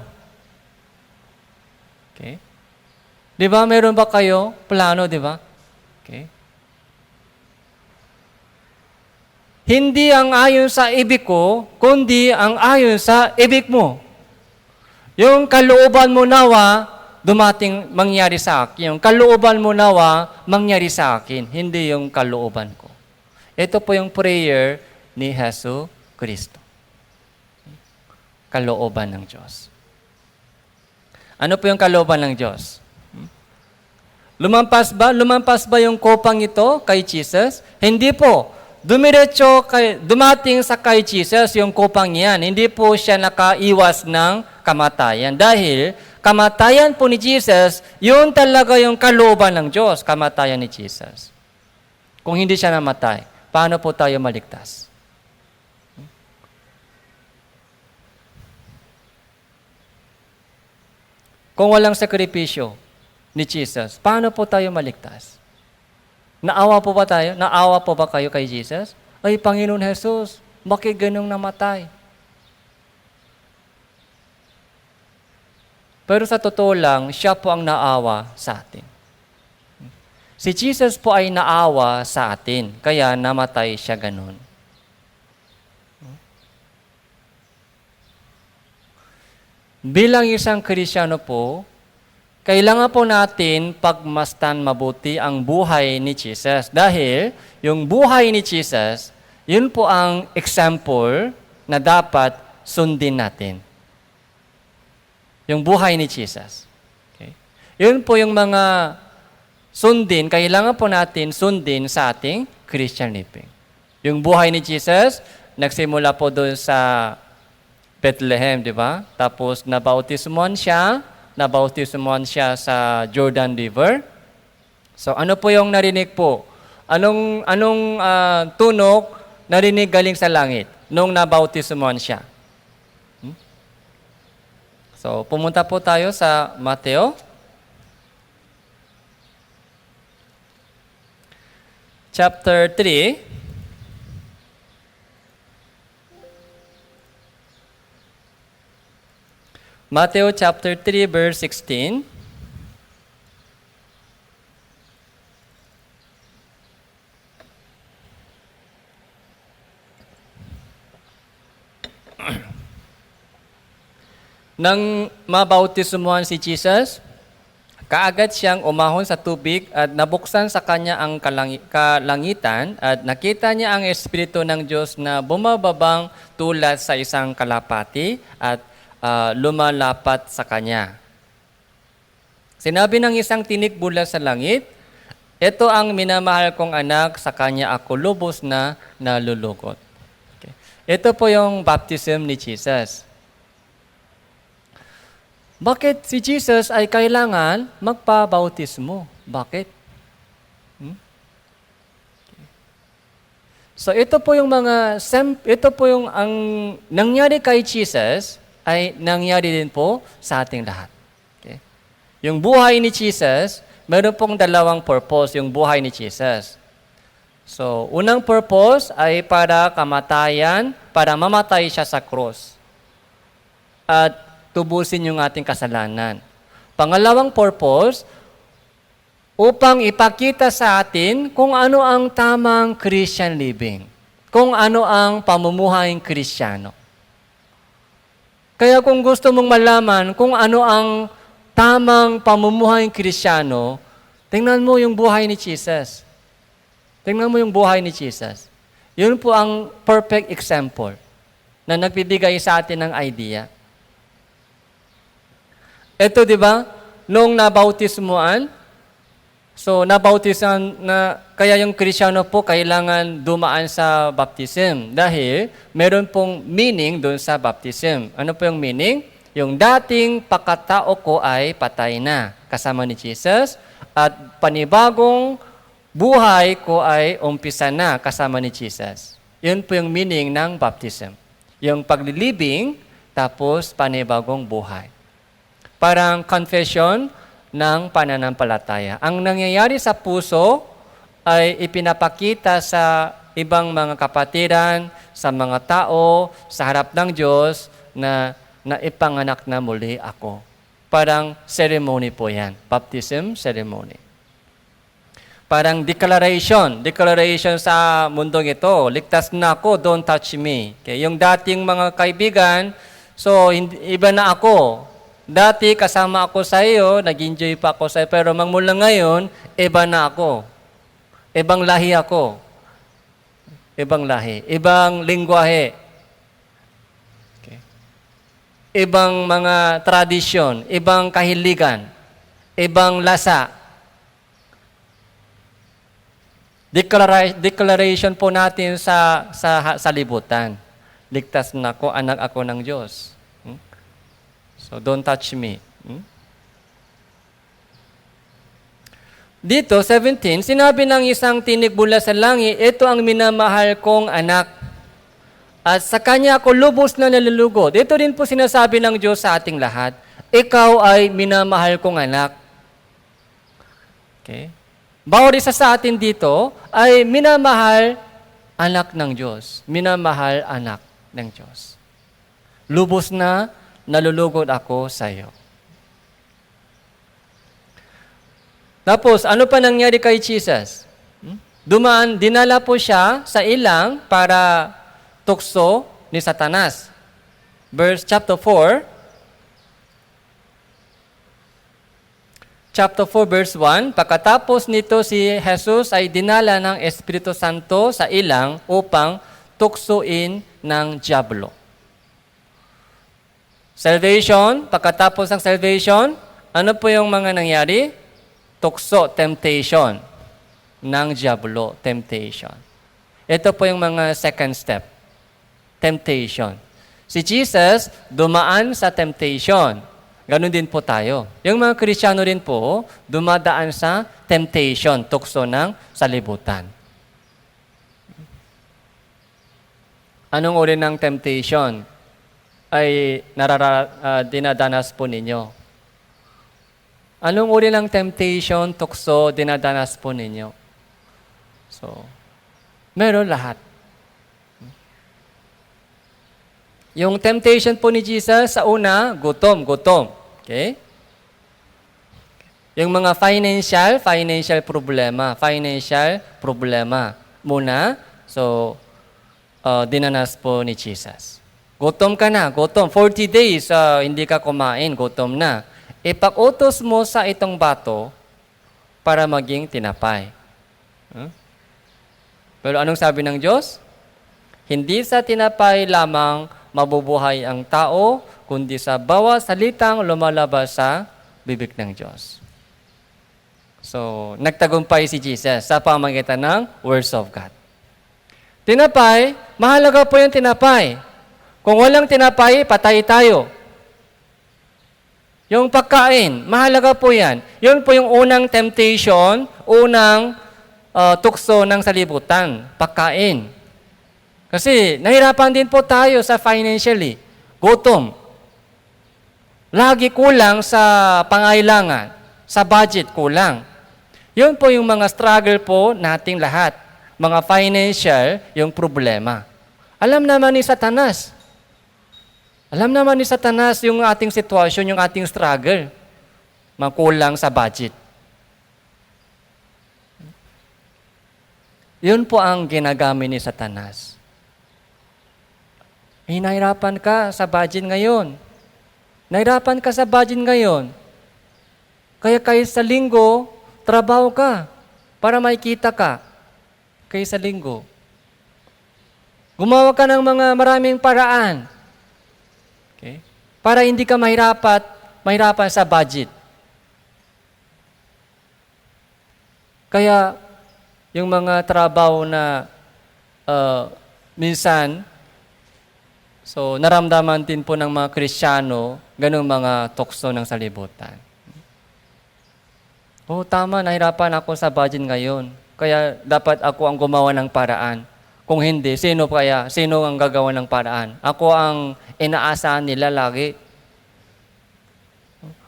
Okay? Di ba, meron ba kayo plano, di ba? Okay? Hindi ang ayon sa ibig ko, kundi ang ayon sa ibig mo. Yung kalooban mo nawa, mangyari sa akin. Yung kalooban mo nawa, mangyari sa akin. Hindi yung kalooban ko. Ito po yung prayer ni Hesus Kristo. Kalooban ng Diyos. Ano po yung kalooban ng Diyos? Lumampas ba yung kopang ito kay Jesus? Hindi po. Dumating sa kay Jesus yung kupang yan. Hindi po siya nakaiwas ng kamatayan. Dahil kamatayan po ni Jesus, yun talaga yung kalooban ng Diyos, kamatayan ni Jesus. Kung hindi siya namatay, paano po tayo maligtas? Kung walang sakripisyo ni Jesus, paano po tayo maligtas? Naawa po ba tayo? Naawa po ba kayo kay Jesus? Ay, Panginoon Jesus, bakit ganun namatay? Pero sa totoo lang, siya po ang naawa sa atin. Si Jesus po ay naawa sa atin, kaya namatay siya ganun. Bilang isang Kristiyano po, kailangan po natin pagmasdan mabuti ang buhay ni Jesus. Dahil yung buhay ni Jesus, yun po ang example na dapat sundin natin. Yung buhay ni Jesus. Okay? Yun po yung mga kailangan po natin sundin sa ating Christian living. Yung buhay ni Jesus, nagsimula po doon sa Bethlehem, di ba? Tapos nabautismuhan siya sa Jordan River. So ano po yung narinig po? Anong tunog narinig galing sa langit nung nabautismuhan siya? So pumunta po tayo sa Mateo chapter 3. Matthew chapter 3 verse 16. Nang mabautismuhan si Jesus, kaagad siyang umahon sa tubig at nabuksan sa kanya ang kalangitan at nakita niya ang Espiritu ng Diyos na bumababang tulad sa isang kalapati at lumalapat sa kanya. Sinabi ng isang tinig mula sa langit, "Ito ang minamahal kong anak, sa kanya ako lubos na nalulugod." Okay. Ito po yung baptism ni Jesus. Bakit si Jesus ay kailangan magpabautismo? Bakit? So ito po yung ang nangyari kay Jesus ay nangyari din po sa ating lahat. Okay? Yung buhay ni Jesus, meron pong dalawang purpose yung buhay ni Jesus. So, unang purpose ay para kamatayan, para mamatay siya sa cross. At tubusin yung ating kasalanan. Pangalawang purpose, upang ipakita sa atin kung ano ang tamang Christian living. Kung ano ang pamumuhayang Kristiyano. Kaya kung gusto mong malaman kung ano ang tamang pamumuhayang Kristiyano, tingnan mo yung buhay ni Jesus. Tingnan mo yung buhay ni Jesus. Yun po ang perfect example na nagbibigay sa atin ng idea. Ito, di ba? Nung nabautismuan, so, nabautisan na, kaya yung Kristiyano po kailangan dumaan sa baptism dahil meron pong meaning doon sa baptism. Ano po yung meaning? Yung dating pagkatao ko ay patay na kasama ni Jesus at panibagong buhay ko ay umpisa na kasama ni Jesus. Yun po yung meaning ng baptism. Yung paglilibing tapos panibagong buhay. Parang confession ng pananampalataya. Ang nangyayari sa puso ay ipinapakita sa ibang mga kapatiran, sa mga tao, sa harap ng Diyos na ipanganak na muli ako. Parang ceremony po yan. Baptism ceremony. Parang declaration sa mundong ito. Ligtas na ako, don't touch me. Okay? Yung dating mga kaibigan, so iba na ako. Dati kasama ako sa iyo, nag-enjoy pa ako sa iyo, pero magmula ngayon, iba na ako. Ibang lahi ako. Ibang lahi. Ibang lingwahe. Okay. Ibang mga tradisyon. Ibang kahiligan. Ibang lasa. Declaration po natin sa libutan. Ligtas na ako, anak ako ng Diyos. So, don't touch me. Dito, 17, sinabi ng isang tinig mula sa langit, ito ang minamahal kong anak. At sa kanya ako lubos na nalulugod. Ito rin po sinasabi ng Diyos sa ating lahat. Ikaw ay minamahal kong anak. Okay? Bawat isa sa atin dito ay minamahal anak ng Diyos. Minamahal anak ng Diyos. Lubos na nalulugod ako sa iyo. Tapos, ano pa nangyari kay Jesus? Dinala po siya sa ilang para tukso ni Satanas. Chapter 4, verse 1, pagkatapos nito si Jesus ay dinala ng Espiritu Santo sa ilang upang tuksoin ng dyablo. Salvation, pagkatapos ng salvation, ano po yung mga nangyari? Tukso, temptation ng diablo, temptation. Ito po yung mga second step, temptation. Si Jesus, dumaan sa temptation. Ganon din po tayo. Yung mga Kristiyano rin po, dumadaan sa temptation, tukso ng salibutan. Anong uri ng temptation ay dinadanas po ninyo? Anong uri ng temptation, tukso, dinadanas po ninyo? So, meron lahat. Yung temptation po ni Jesus, sa una, gutom. Okay? Yung mga financial problema. Muna, so, dinanas po ni Jesus. Gutom ka na, 40 days, hindi ka kumain, gutom na. Ipag-utos mo sa itong bato para maging tinapay. Pero anong sabi ng Diyos? Hindi sa tinapay lamang mabubuhay ang tao, kundi sa bawat salitang lumalabas sa bibig ng Diyos. So, nagtagumpay si Jesus sa pamamagitan ng words of God. Tinapay, mahalaga po yung tinapay. Kung walang tinapay, patay tayo. Yung pagkain, mahalaga po yan. Yun po yung unang temptation, unang tukso ng salibutan, pagkain. Kasi nahirapan din po tayo sa financially, gutom. Lagi kulang sa pangailangan, sa budget kulang. Yun po yung mga struggle po nating lahat. Mga financial, yung problema. Alam naman ni Satanas. Alam naman ni Satanas yung ating sitwasyon, yung ating struggle. Makulang sa budget. Yun po ang ginagamit ni Satanas. Nahihirapan ka sa budget ngayon. Nahirapan ka sa budget ngayon. Kaya kahit sa linggo, trabaho ka para makikita ka. Kahit sa linggo. Gumawa ka ng mga maraming paraan. Okay? Para hindi ka mahirapan sa budget. Kaya, yung mga trabaho na minsan, so, naramdaman din po ng mga Kristiyano, ganung mga tukso ng salibutan. Tama, nahirapan ako sa budget ngayon. Kaya dapat ako ang gumawa ng paraan. Kung hindi, sino ang gagawa ng paraan? Ako ang inaasahan nila lagi.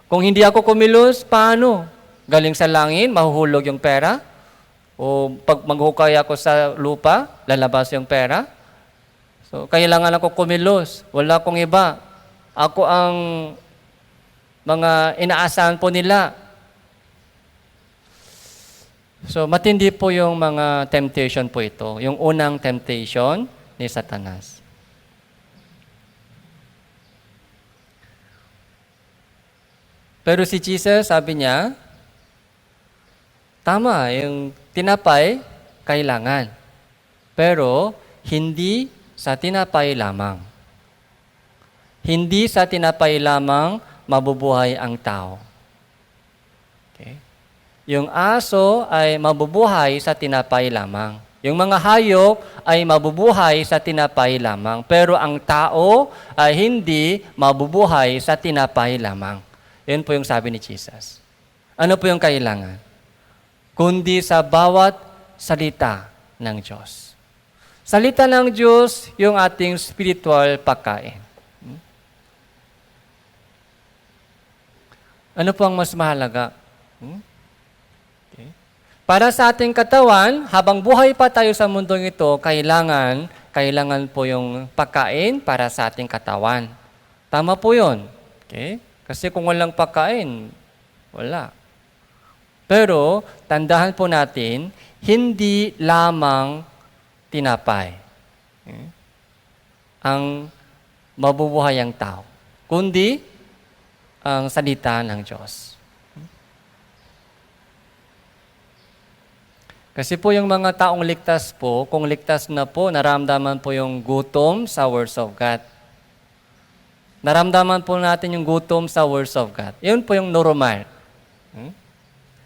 Kung hindi ako kumilos, paano? Galing sa langit, mahuhulog yung pera? O pag maghukay ako sa lupa, lalabas yung pera? So, kailangan ako kumilos. Wala akong iba. Ako ang mga inaasahan po nila. So, matindi po yung mga temptation po ito. Yung unang temptation ni Satanas. Pero si Jesus, sabi niya, tama, yung tinapay, kailangan. Pero, hindi sa tinapay lamang. Hindi sa tinapay lamang mabubuhay ang tao. Okay? Yung aso ay mabubuhay sa tinapay lamang. Yung mga hayop ay mabubuhay sa tinapay lamang. Pero ang tao ay hindi mabubuhay sa tinapay lamang. Yun po yung sabi ni Jesus. Ano po yung kailangan? Kundi sa bawat salita ng Diyos. Salita ng Diyos, yung ating spiritual pagkain. Ano po ang mas mahalaga? Okay. Para sa ating katawan, habang buhay pa tayo sa mundong ito, kailangan po yung pagkain para sa ating katawan. Tama po yun. Okay? Kasi kung walang pagkain, wala. Pero, tandahan po natin, hindi lamang tinapay ang mabubuhay ang tao, kundi ang salita ng Diyos. Kasi po yung mga taong ligtas po, kung ligtas na po, naramdaman po yung gutom sa words of God. Naramdaman po natin yung gutom sa words of God. Yun po yung normal.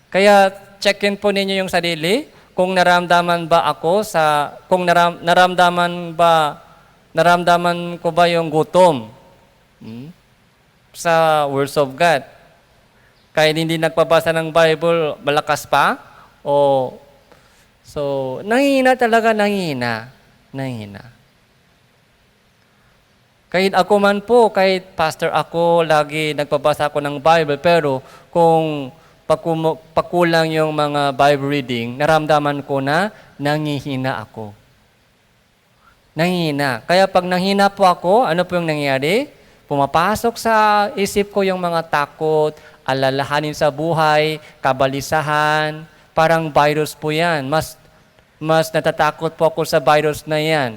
Kaya check-in po ninyo yung sarili, kung naramdaman ko ba yung gutom sa words of God. Kahit hindi nagpabasa ng Bible, malakas pa? So, nanghihina talaga, nanghihina. Kahit ako man po, kahit pastor ako, lagi nagpabasa ako ng Bible, pero kung pakulang yung mga Bible reading, naramdaman ko na nanghihina ako. Nanghihina. Kaya pag nanghina po ako, ano po yung nangyayari? Pumapasok sa isip ko yung mga takot, alalahanin sa buhay, kabalisahan, parang virus po yan. Mas natatakot po ako sa virus na yan.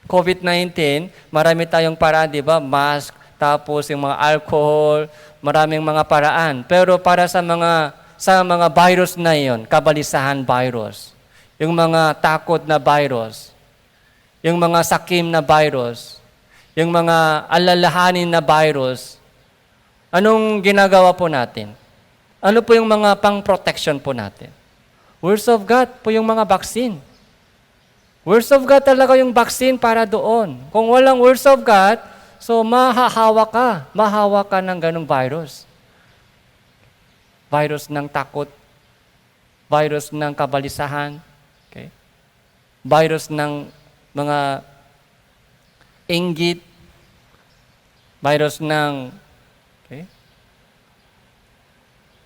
COVID-19, marami tayong paraan, di ba? Mask, tapos yung mga alcohol, maraming mga paraan. Pero para sa mga virus na yon, kabalisahan virus, yung mga takot na virus, yung mga sakim na virus, yung mga alalahanin na virus, anong ginagawa po natin? Ano po yung mga pang-protection po natin? Words of God po yung mga vaccine. Words of God talaga yung vaccine para doon. Kung walang words of God, So, mahahawa ka ng ganong virus. Virus ng takot, virus ng kabalisahan, okay? Virus ng mga inggit, virus ng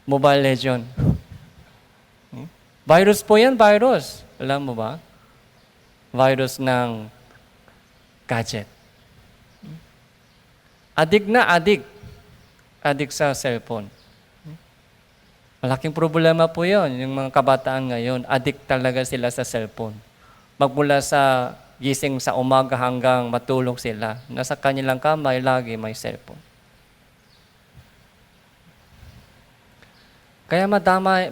Mobile Legend. Virus po yan, virus. Alam mo ba? Virus ng gadget. Adik na adik. Adik sa cellphone. Malaking problema po yun. Yung mga kabataan ngayon, adik talaga sila sa cellphone. Magmula sa gising sa umaga hanggang matulog sila. Nasa kanilang kamay, lagi may cellphone. Kaya madama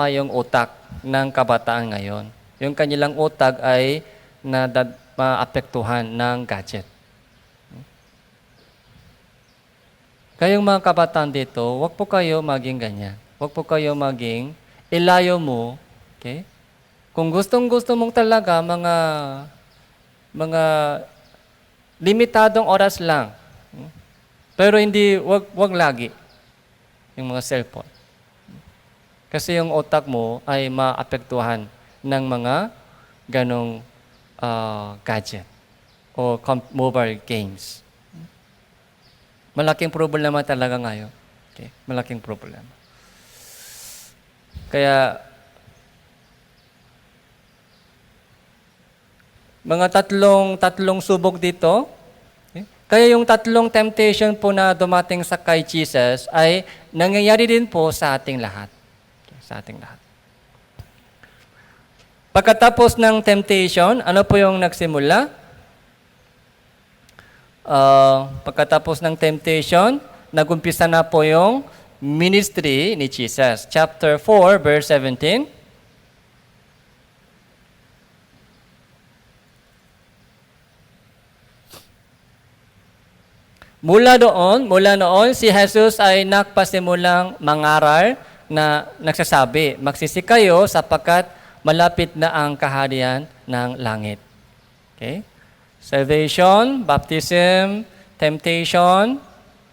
yung utak ng kabataan ngayon. Yung kanilang utak ay maapektuhan ng gadget. Kayong mga kabataan dito, wag po kayo maging ganyan. Wag po kayo maging ilayo mo, okay? Kung gustong-gusto mong talaga mga limitadong oras lang. Pero hindi wag lagi yung mga cellphone. Kasi yung utak mo ay maapektuhan ng mga ganong gadget o mobile games. Malaking problema talaga ngayon. Okay? Malaking problema. Kaya, mga tatlong subok dito. Okay? Kaya yung tatlong temptation po na dumating sa kay Jesus ay nangyayari din po sa ating lahat. Okay? Sa ating lahat. Pagkatapos ng temptation, ano po yung nagsimula? Pagkatapos ng temptation, nagumpisa na po yung ministry ni Jesus. Chapter 4, verse 17. Mula noon, si Jesus ay nagpasimulang mangaral na nagsasabi, magsisi kayo sapagkat malapit na ang kaharian ng langit. Okay? Salvation, baptism, temptation,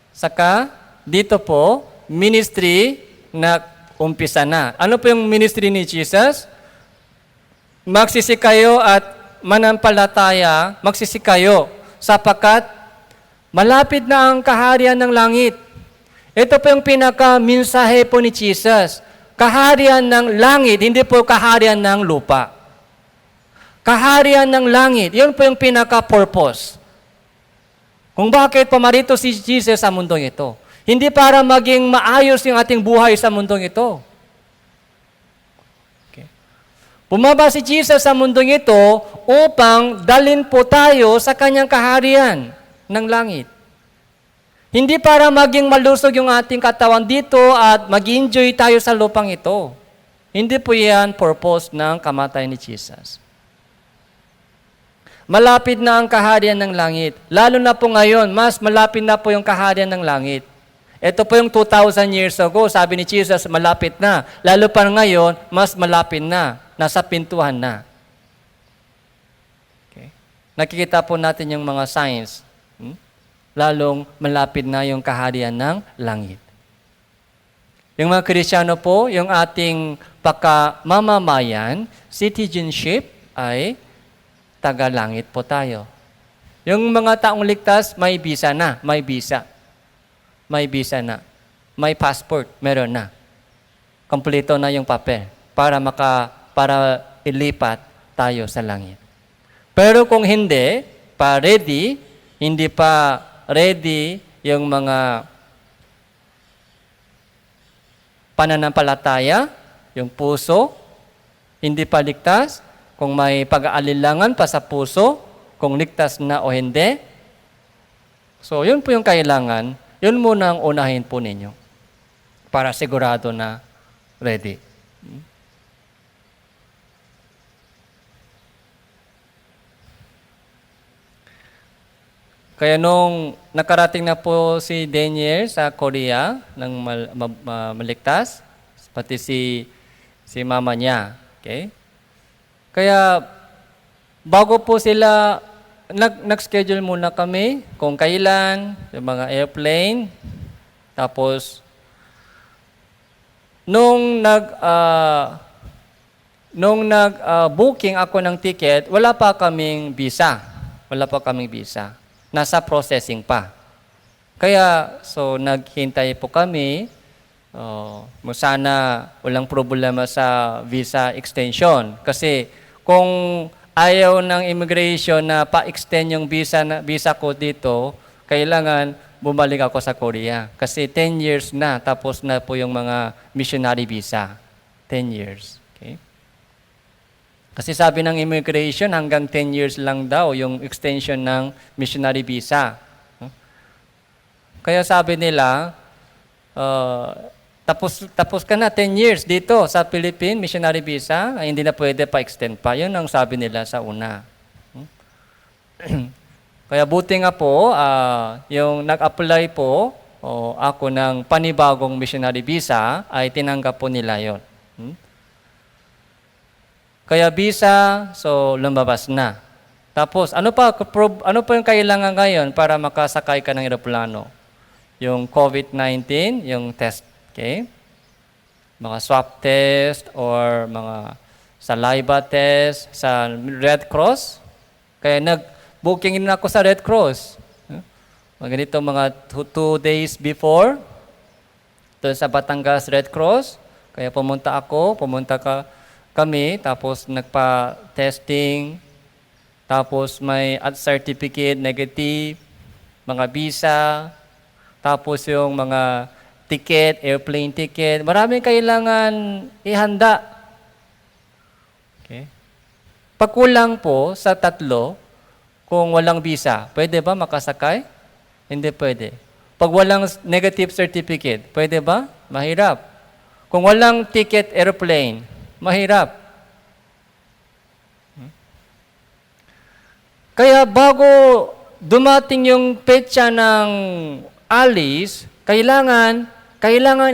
saka dito po, ministry na umpisa na. Ano po yung ministry ni Jesus? Magsisi kayo at manampalataya, magsisi kayo sapagkat malapit na ang kaharian ng langit. Ito po yung pinaka-mensahe po ni Jesus. Kaharian ng langit, hindi po kaharian ng lupa. Kaharian ng langit, yun po yung pinaka-purpose. Kung bakit pumarito si Jesus sa mundong ito. Hindi para maging maayos yung ating buhay sa mundong ito. Okay. Bumaba si Jesus sa mundong ito upang dalhin po tayo sa kanyang kaharian ng langit. Hindi para maging malusog yung ating katawan dito at mag-enjoy tayo sa lupang ito. Hindi po yan purpose ng kamatayan ni Jesus. Malapit na ang kaharian ng langit. Lalo na po ngayon, mas malapit na po yung kaharian ng langit. Ito po yung 2,000 years ago, sabi ni Jesus, malapit na. Lalo pa ngayon, mas malapit na. Nasa pintuan na. Okay. Nakikita po natin yung mga signs. Lalong malapit na yung kaharian ng langit. Yung mga Kristiyano po, yung ating pagkamamamayan, citizenship ay taga-langit po tayo. Yung mga taong ligtas, may visa na. May visa. May visa na. May passport, meron na. Kompleto na yung papel para ilipat tayo sa langit. Pero kung hindi pa ready yung mga pananampalataya, yung puso, hindi pa ligtas, kung may pag-aalilangan pa sa puso, kung ligtas na o hindi. So, yun po yung kailangan. Yun muna ang unahin po ninyo para sigurado na ready. Kaya nung nakarating na po si Daniel sa Korea ng maligtas, pati si mama niya. Okay? Kaya bago po sila nag-schedule muna kami kung kailan, yung mga airplane. Tapos, nung nag-booking ako ng ticket, wala pa kaming visa. Wala pa kaming visa. Nasa processing pa. Kaya, so naghintay po kami. Sana walang problema sa visa extension. Kasi kung ayaw ng immigration na pa-extend yung visa ko dito, kailangan bumalik ako sa Korea. Kasi 10 years na, tapos na po yung mga missionary visa. 10 years. Okay? Kasi sabi ng immigration, hanggang 10 years lang daw yung extension ng missionary visa. Kaya sabi nila, tapos ka na 10 years dito sa Philippines, missionary visa, ay hindi na pwede pa-extend pa. Yun ang sabi nila sa una. Kaya buti nga po, yung nag-apply po ako ng panibagong missionary visa, ay tinanggap po nila yon. Kaya visa, so lumabas na. Tapos, ano pa yung kailangan ngayon para makasakay ka ng eroplano? Yung COVID-19, yung test. Okay? Mga swab test or mga saliva test sa Red Cross. Kaya nag-booking din ako sa Red Cross. Ganito mga 2 days before, doon sa Batangas Red Cross. Kaya pumunta kami, tapos nagpa-testing, tapos may certificate, negative, mga visa, tapos yung mga ticket, airplane ticket, maraming kailangan ihanda. Okay? Pagkulang po sa 3, kung walang visa, pwede ba makasakay? Hindi pwede. Pag walang negative certificate, pwede ba? Mahirap. Kung walang ticket airplane, mahirap. Kaya bago dumating yung petsa ng alis, kailangan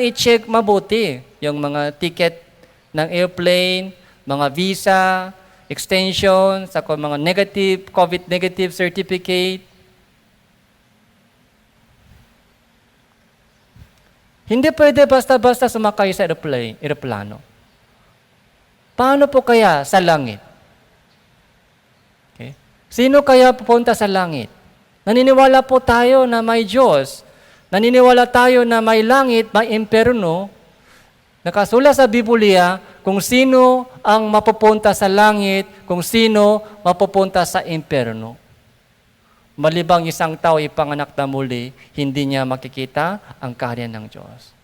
i-check mabuti yung mga ticket ng airplane, mga visa, extension, saka mga COVID negative certificate. Hindi pwede basta-basta sumakay sa eroplano. Paano po kaya sa langit? Okay. Sino kaya pupunta sa langit? Naniniwala po tayo na may Diyos. Naniniwala tayo na may langit, may impyerno. Nakasulat sa Biblia kung sino ang mapupunta sa langit, kung sino mapupunta sa impyerno. Malibang isang tao ipanganak na muli, hindi niya makikita ang kaharian ng Diyos.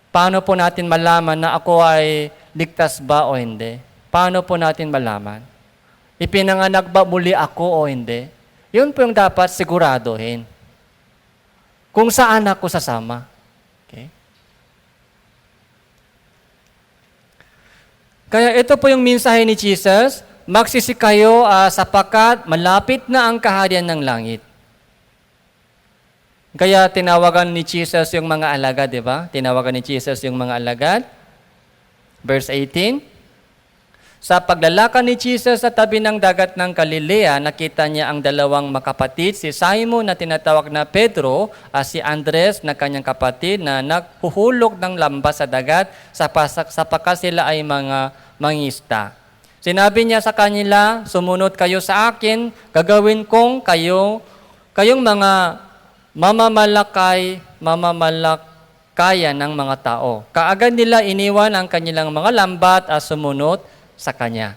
Paano po natin malaman na ako ay ligtas ba o hindi? Paano po natin malaman? Ipinanganak ba muli ako o hindi? Yun po yung dapat siguraduhin. Kung saan ako sasama. Okay? Kaya ito po yung mensahe ni Jesus, magsisi kayo sapagkat malapit na ang kaharian ng langit. Kaya tinawagan ni Jesus yung mga alagad, di ba? Tinawagan ni Jesus yung mga alagad. Verse 18. Sa paglalakad ni Jesus sa tabi ng dagat ng Galilea, nakita niya ang 2 makapatid, si Simon na tinatawag na Pedro, at si Andres na kanyang kapatid na naghuhulog ng lambat sa dagat sapagkat sila ay mga mangista. Sinabi niya sa kanila, sumunod kayo sa akin, gagawin kong kayong mga mamamalakayan ng mga tao. Kaagad nila iniwan ang kanilang mga lambat at sumunod sa Kanya.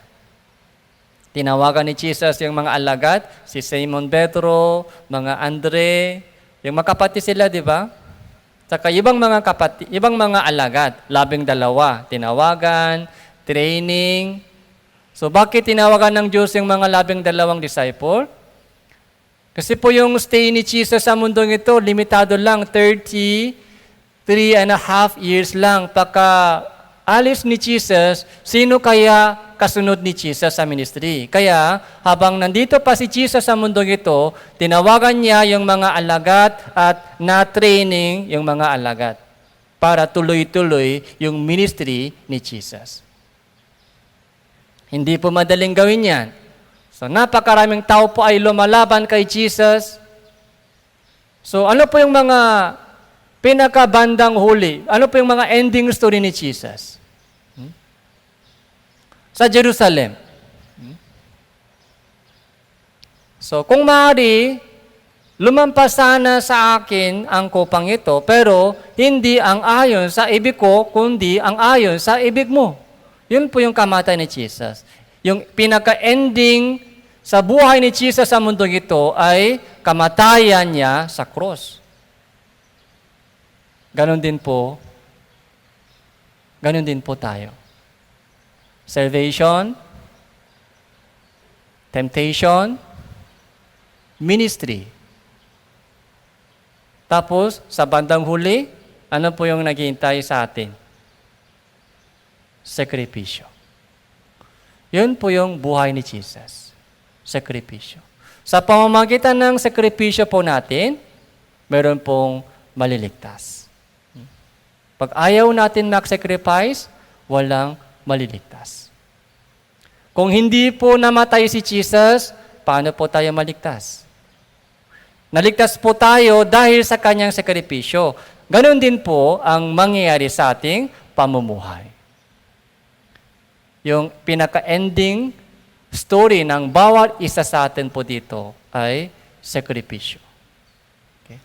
Tinawagan ni Jesus yung mga alagad, si Simon Pedro, mga Andre, yung makapatid sila, di ba? Saka ibang mga alagad, 12, tinawagan, training. So bakit tinawagan ng Diyos yung mga 12 disciple? Kasi po yung stay ni Jesus sa mundong ito, limitado lang, 33.5 years lang. Pagka alis ni Jesus, sino kaya kasunod ni Jesus sa ministry? Kaya, habang nandito pa si Jesus sa mundong ito, tinawagan niya yung mga alagad at na-training yung mga alagad para tuloy-tuloy yung ministry ni Jesus. Hindi po madaling gawin yan. So napakaraming tao po ay lumalaban kay Jesus. So ano po yung mga pinakabandang huli? Ano po yung mga ending story ni Jesus? Sa Jerusalem. So kung maaari, lumampas sana sa akin ang kupang ito, pero hindi ang ayon sa ibig ko, kundi ang ayon sa ibig mo. Yun po yung kamatayan ni Jesus. Yung pinaka-ending sa buhay ni Jesus sa mundong ito ay kamatayan niya sa cross. Ganon din po tayo. Salvation, temptation, ministry. Tapos, sa bandang huli, ano po yung naghihintay sa atin? Sakripisyo. Yun po yung buhay ni Jesus. Sakripisyo. Sa pamamagitan ng sakripisyo po natin, meron pong maliligtas. Pag ayaw natin mag-sacrifice, walang maliligtas. Kung hindi po namatay si Jesus, paano po tayo maligtas? Naligtas po tayo dahil sa kanyang sakripisyo. Ganon din po ang mangyayari sa ating pamumuhay. Yung pinaka-ending story ng bawat isa sa atin po dito ay sakripisyo. Okay?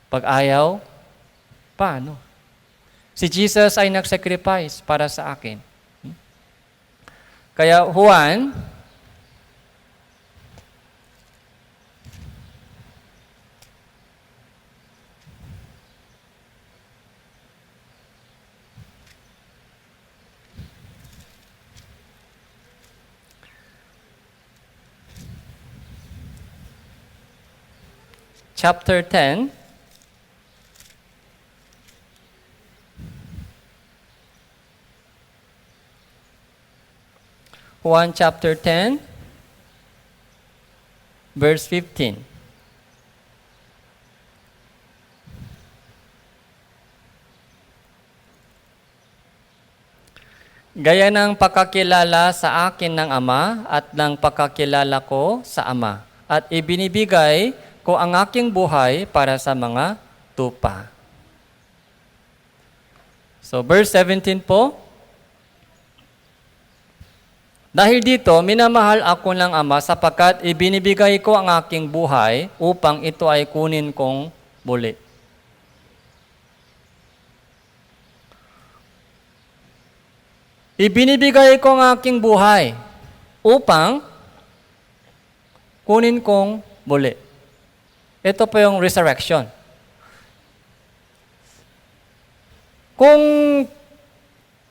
Pag ayaw, paano? Si Jesus ay nag-sacrifice para sa akin. Kaya Juan, chapter 10, Juan chapter 10, verse 15. Gaya ng pakakilala sa akin ng Ama at ng pakakilala ko sa Ama, at ibinibigay ko ang aking buhay para sa mga tupa. So verse 17 po, dahil dito, minamahal ako ng Ama sapagkat ibinibigay ko ang aking buhay upang ito ay kunin kong muli. Ibinibigay ko ang aking buhay upang kunin kong muli. Ito po yung resurrection. Kung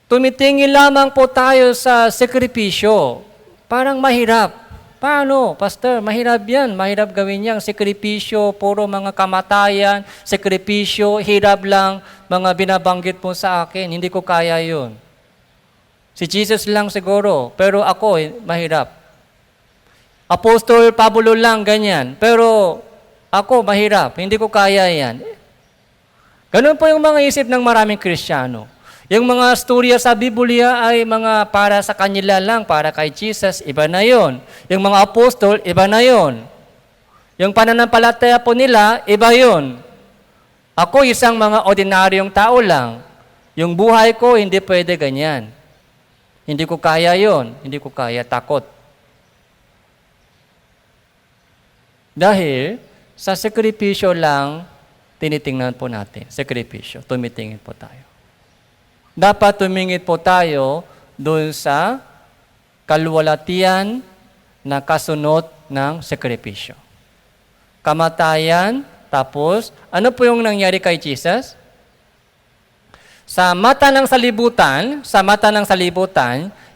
tumitingin lamang po tayo sa sakripisyo, parang mahirap. Paano, Pastor? Mahirap yan. Mahirap gawin yan. Sakripisyo, puro mga kamatayan, sakripisyo, hirap lang, mga binabanggit po sa akin. Hindi ko kaya yun. Si Jesus lang siguro, pero ako, mahirap. Apostol Pablo lang, ganyan. Pero ako, mahirap. Hindi ko kaya yan. Ganun po yung mga isip ng maraming Kristiyano. Yung mga storya sa Biblia ay mga para sa kanila lang, para kay Jesus, iba na yon. Yung mga apostol, iba na yon. Yung pananampalataya po nila, iba yon. Ako, isang mga ordinaryong tao lang. Yung buhay ko, hindi pwede ganyan. Hindi ko kaya yon. Hindi ko kaya, takot. Dahil sa sakripisyo lang, tinitingnan po natin. Sakripisyo, tumitingin po tayo. Dapat tumingin po tayo doon sa kaluwalhatian na kasunod ng sakripisyo. Kamatayan, tapos, ano po yung nangyari kay Jesus? Sa mata ng salibutan,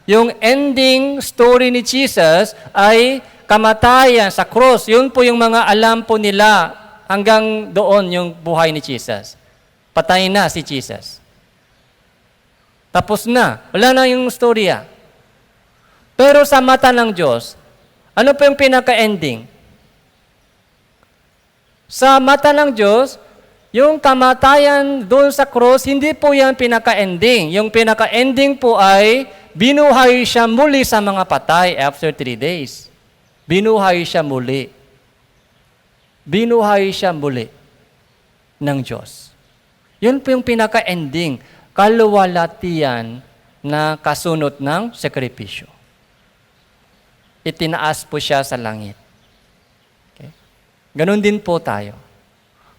yung ending story ni Jesus ay kamatayan sa cross. Yun po yung mga alam po nila hanggang doon yung buhay ni Jesus. Patay na si Jesus. Tapos na. Wala na yung storya. Pero sa mata ng Diyos, ano po yung pinaka-ending? Sa mata ng Diyos, yung kamatayan doon sa cross, hindi po yan pinaka-ending. Yung pinaka-ending po ay binuhay siya muli sa mga patay after 3 days. Binuhay siya muli. Binuhay siya muli ng Diyos. Yun po yung pinaka-ending, kaluwalhatian na kasunod ng sakripisyo. Itinaas po siya sa langit. Okay? Ganon din po tayo.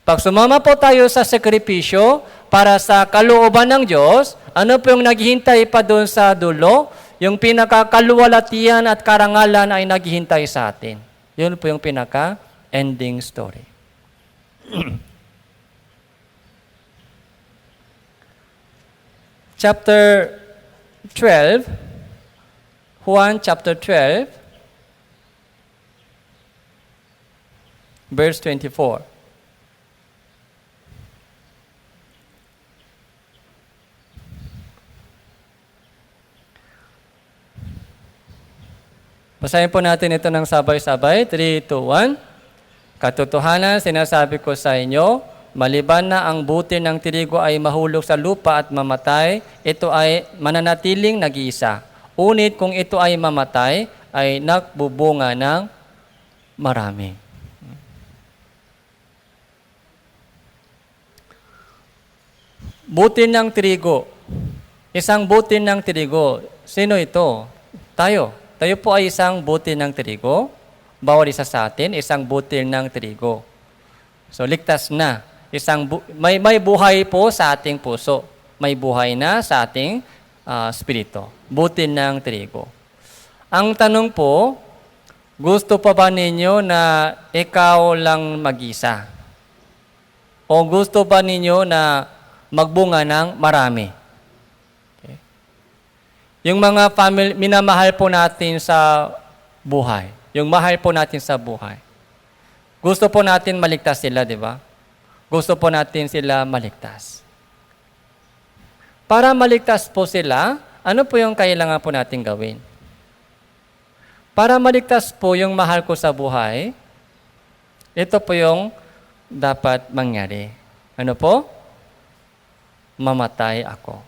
Pag sumama po tayo sa sakripisyo para sa kalooban ng Diyos, ano po yung naghihintay pa doon sa dulo? Yung pinaka-kaluwalhatian at karangalan ay naghihintay sa atin. Yun po yung pinaka-ending story. Chapter 12, Juan chapter 12, verse 24. Basahin po natin ito ng sabay-sabay. 3, 2, 1. Katotohanan, sinasabi ko sa inyo, maliban na ang butil ng trigo ay mahulog sa lupa at mamatay, ito ay mananatiling nag-iisa. Unit kung ito ay mamatay, ay nagbubunga ng marami. Butil ng trigo. Isang butil ng trigo. Sino ito? Tayo. Tayo po ay isang butil ng trigo. Bawat isa sa atin, isang butil ng trigo. So, ligtas na. May buhay po sa ating puso. May buhay na sa ating spirito. Butil ng trigo. Ang tanong po, gusto pa ba ninyo na ikaw lang mag-isa? O gusto ba ninyo na magbunga ng marami? Okay. Yung mga family, minamahal po natin sa buhay. Yung mahal po natin sa buhay. Gusto po natin maligtas sila, di ba? Gusto po natin sila maligtas. Para maligtas po sila, ano po yung kailangan po natin gawin? Para maligtas po yung mahal ko sa buhay, ito po yung dapat mangyari. Ano po? Mamatay ako.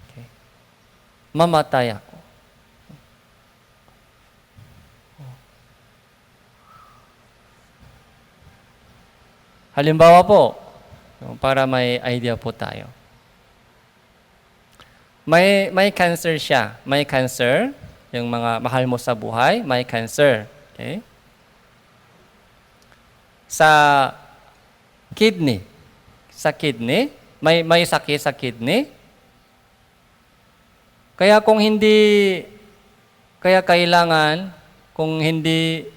Okay. Mamatay ako. Halimbawa po, para may idea po tayo. May cancer siya. May cancer. Yung mga mahal mo sa buhay, may cancer. Okay? Sa kidney. Sa kidney. May sakit sa kidney. Kaya kailangan, kung hindi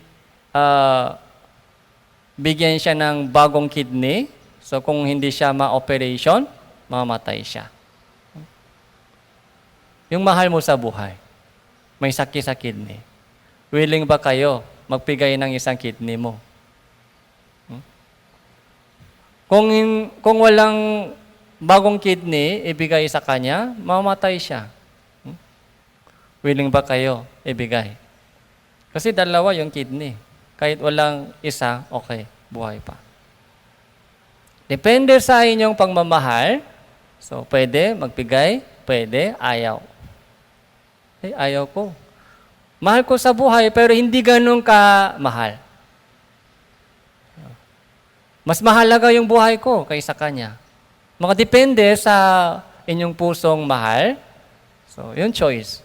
bigyan siya ng bagong kidney, so kung hindi siya ma-operation, mamatay siya. Yung mahal mo sa buhay, may sakit sa kidney. Willing ba kayo magbigay ng isang kidney mo? Kung walang bagong kidney ibigay sa kanya, mamatay siya. Willing ba kayo ibigay? Kasi dalawa yung kidney. Kahit walang isa, okay, buhay pa. Depende sa inyong pagmamahal. So, pwede magbigay, pwede ayaw. Ayaw ko. Mahal ko sa buhay, pero hindi ganun ka-mahal. Mas mahalaga yung buhay ko kaysa kanya. Makadepende sa inyong pusong mahal. So, yung choice.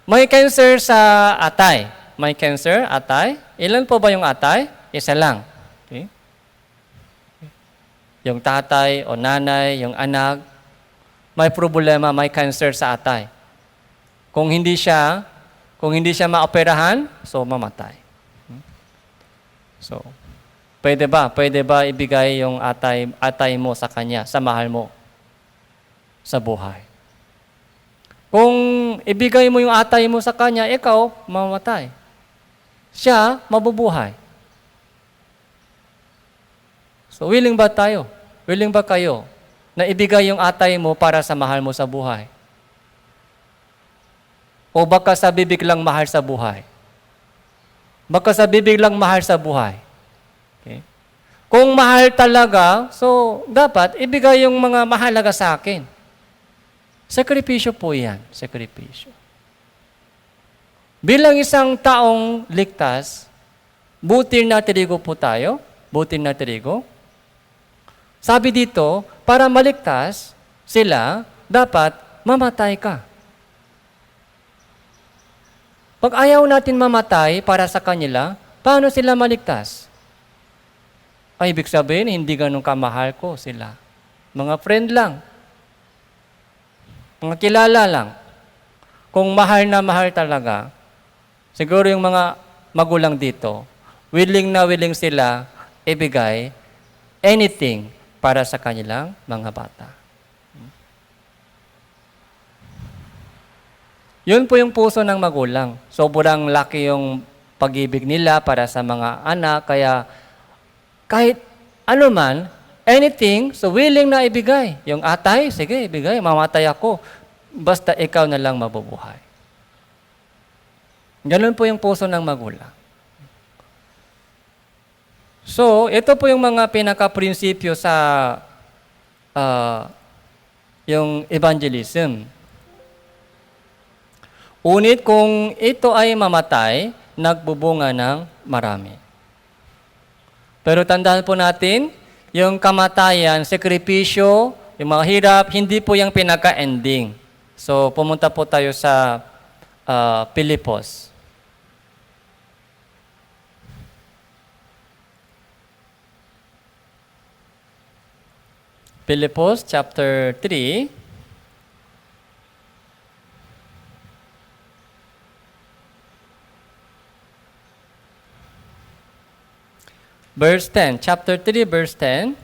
May cancer sa atay. May cancer, atay. Ilan po ba yung atay? Isa lang. Okay. Yung tatay o nanay, yung anak, may problema, may cancer sa atay. Kung hindi siya maoperahan, so mamatay. So, pwede ba ibigay yung atay mo sa kanya, sa mahal mo, sa buhay? Kung ibigay mo yung atay mo sa kanya, ikaw, mamamatay. Siya, mabubuhay. So, willing ba tayo? Willing ba kayo na ibigay yung atay mo para sa mahal mo sa buhay? O baka sa bibig lang mahal sa buhay? Baka sa bibig lang mahal sa buhay? Okay. Kung mahal talaga, so dapat ibigay yung mga mahalaga sa akin. Sakripisyo po yan. Sakripisyo. Bilang isang taong ligtas, butil na trigo po tayo, butil na trigo. Sabi dito, para maligtas sila, dapat mamatay ka. Pag ayaw natin mamatay para sa kanila, paano sila maligtas? Ay, ibig sabihin, hindi ganun kamahal ko sila. Mga friend lang. Mga kilala lang. Kung mahal na mahal talaga, siguro yung mga magulang dito, willing na willing sila ibigay anything para sa kanilang mga bata. Yun po yung puso ng magulang. Sobrang laki yung pag-ibig nila para sa mga anak, kaya kahit ano man, anything, so willing na ibigay. Yung atay, sige, ibigay, mamatay ako. Basta ikaw na lang mabubuhay. Ganun po yung puso ng magulang. So, ito po yung mga pinaka-prinsipyo sa yung evangelism. Unit, kung ito ay mamatay, nagbubunga ng marami. Pero tandaan po natin, yung kamatayan, sakripisyo, yung mga hirap, hindi po yung pinaka-ending. So, pumunta po tayo sa Pilipos. Pilipos chapter 3. Verse 10. Chapter 3, verse 10.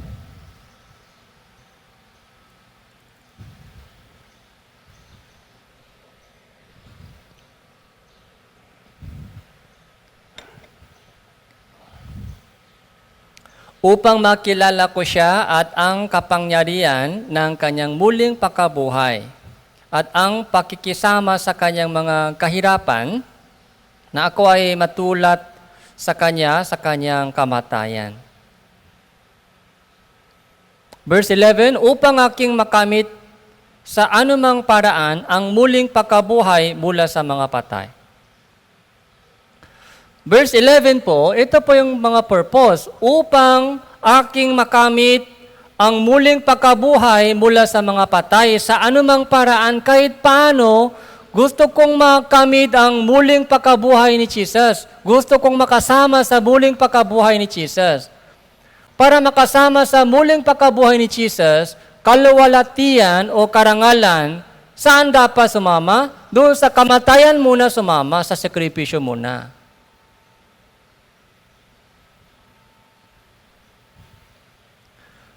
Upang makilala ko siya at ang kapangyarihan ng kanyang muling pakabuhay at ang pakikisama sa kanyang mga kahirapan, na ako ay matulad sa kanya sa kanyang kamatayan. Verse 11, upang aking makamit sa anumang paraan ang muling pakabuhay mula sa mga patay. Verse 11 po, ito po yung mga purpose. Upang aking makamit ang muling pagkabuhay mula sa mga patay sa anumang paraan, kahit paano, gusto kong makamit ang muling pagkabuhay ni Jesus. Gusto kong makasama sa muling pagkabuhay ni Jesus. Para makasama sa muling pagkabuhay ni Jesus, kaluwalhatian o karangalan, saan dapat sumama? Doon sa kamatayan muna sumama, sa sakripisyo muna.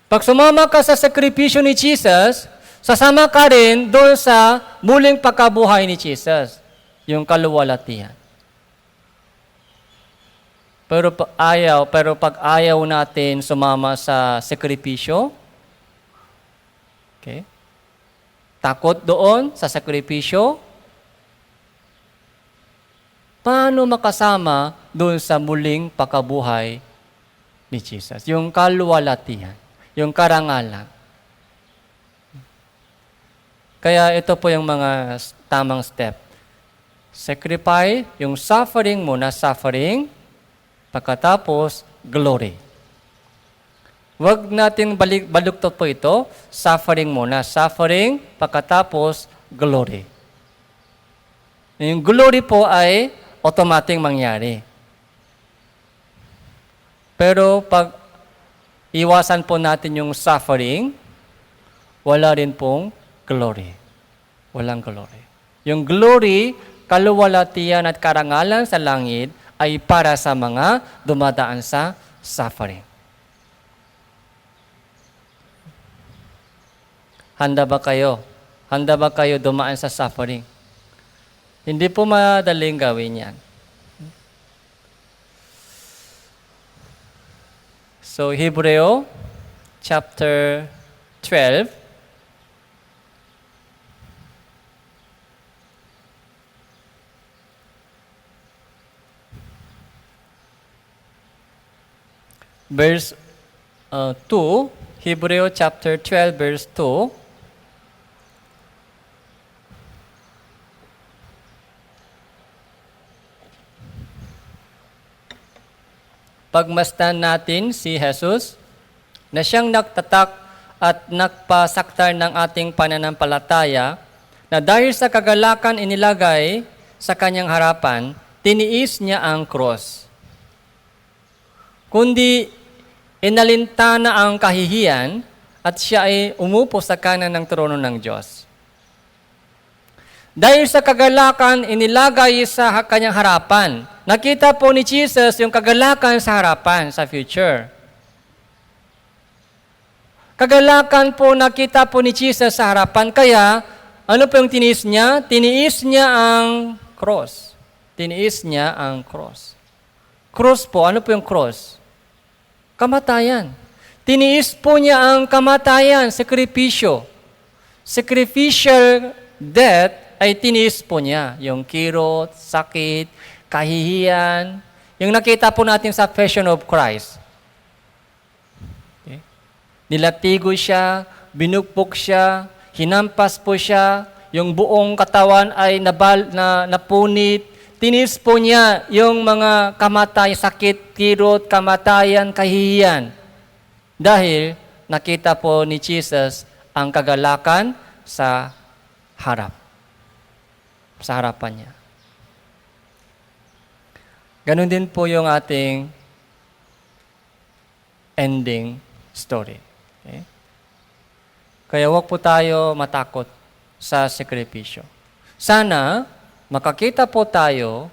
Pag sumama ka sa sakripisyo ni Jesus, sasama ka rin doon sa muling pagkabuhay ni Jesus, yung kaluwalhatian. Pero pag ayaw natin sumama sa sakripisyo, okay, takot doon sa sakripisyo, paano makasama doon sa muling pagkabuhay ni Jesus? Yung kaluwalhatian. Yung karangalan. Kaya ito po yung mga tamang step. Sacrifice, yung suffering muna, suffering, pagkatapos, glory. Huwag natin baluktot po ito, suffering muna, suffering, pagkatapos, glory. Yung glory po ay automatic mangyari. Pero pag iwasan po natin yung suffering, wala rin pong glory. Walang glory. Yung glory, kaluwalhatian at karangalan sa langit ay para sa mga dumadaan sa suffering. Handa ba kayo? Handa ba kayo dumaan sa suffering? Hindi po madaling gawin yan. So, Hebreo, chapter 12. Verse 2. Hebreo, chapter 12, verse 2. pagmasdan natin si Jesus na siyang nagtatak at nagpasaktar ng ating pananampalataya na dahil sa kagalakan inilagay sa kanyang harapan, tiniis niya ang cross. Kundi inalintana ang kahihiyan at siya ay umupo sa kanan ng trono ng Diyos. Dahil sa kagalakan inilagay sa kanyang harapan, nakita po ni Jesus yung kagalakan sa harapan, sa future. Kagalakan po nakita po ni Jesus sa harapan, kaya ano po yung tiniis niya? Tiniis niya ang cross. Tiniis niya ang cross. Cross po, ano po yung cross? Kamatayan. Tiniis po niya ang kamatayan, sakripisyo. Sacrificial death ay tiniis po niya. Yung kirot, sakit, kahihiyan. Yung nakita po natin sa Passion of Christ. Okay. Nilatigo siya, binukpok siya, hinampas po siya, yung buong katawan ay napunit. Tiniis po niya yung mga kamatay, sakit, kirot, kamatayan, kahihiyan. Dahil nakita po ni Jesus ang kagalakan sa harap. Sa harapan niya. Ganon din po yung ating ending story. Okay? Kaya huwag po tayo matakot sa sakripisyo. Sana makakita po tayo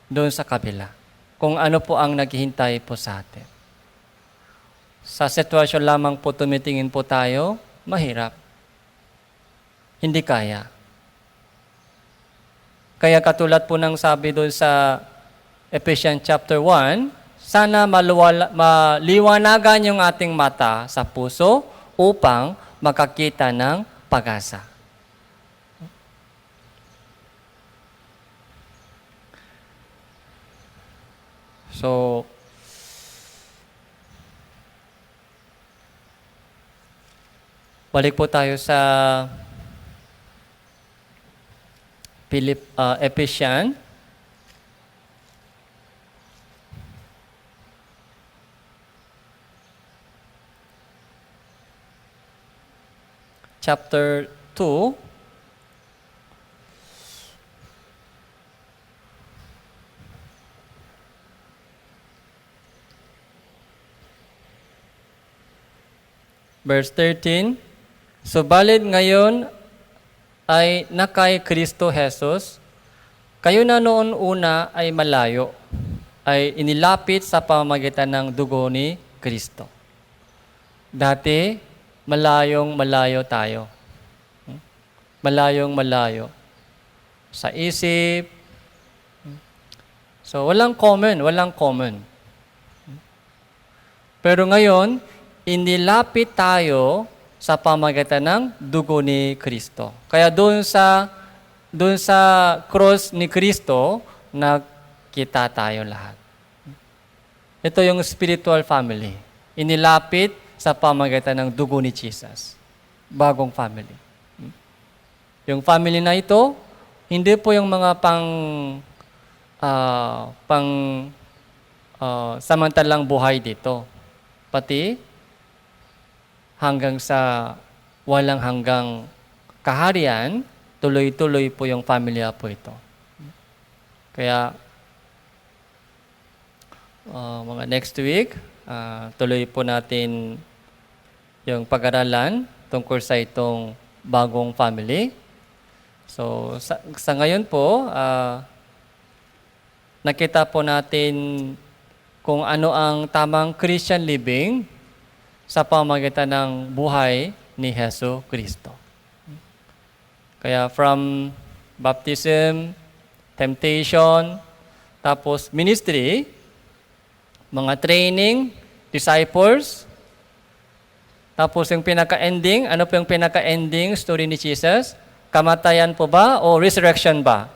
doon sa kabila kung ano po ang naghihintay po sa atin. Sa sitwasyon lamang po tumitingin po tayo, mahirap. Hindi kaya. Kaya katulad po ng sabi doon sa Ephesians chapter 1, sana maliwanagan yung ating mata sa puso upang makakita ng pag-asa. So, balik po tayo sa Ephesians. Chapter 2. Verse 13. Subalit ngayon ay nakay Kristo Jesus, kayo na noon una ay malayo, ay inilapit sa pamamagitan ng dugo ni Kristo. Dati, malayong-malayo tayo. Malayong-malayo. Sa isip. So, walang common. Pero ngayon, inilapit tayo sa pamamagitan ng dugo ni Kristo. Kaya doon sa cross ni Kristo, nagkita tayo lahat. Ito yung spiritual family. Inilapit sa pamamagitan ng dugo ni Jesus. Bagong family. Yung family na ito, hindi po yung mga samantalang buhay dito. Pati hanggang sa walang hanggang kaharian, tuloy-tuloy po yung pamilya po ito. Kaya, mga next week, tuloy po natin yung pag-aralan tungkol sa itong bagong family. So, sa ngayon po, nakita po natin kung ano ang tamang Christian living sa pamamagitan ng buhay ni Hesus Kristo. Kaya from baptism, temptation, tapos ministry, mga training, disciples, tapos yung pinaka-ending, ano po yung pinaka-ending story ni Jesus? Kamatayan po ba o resurrection ba?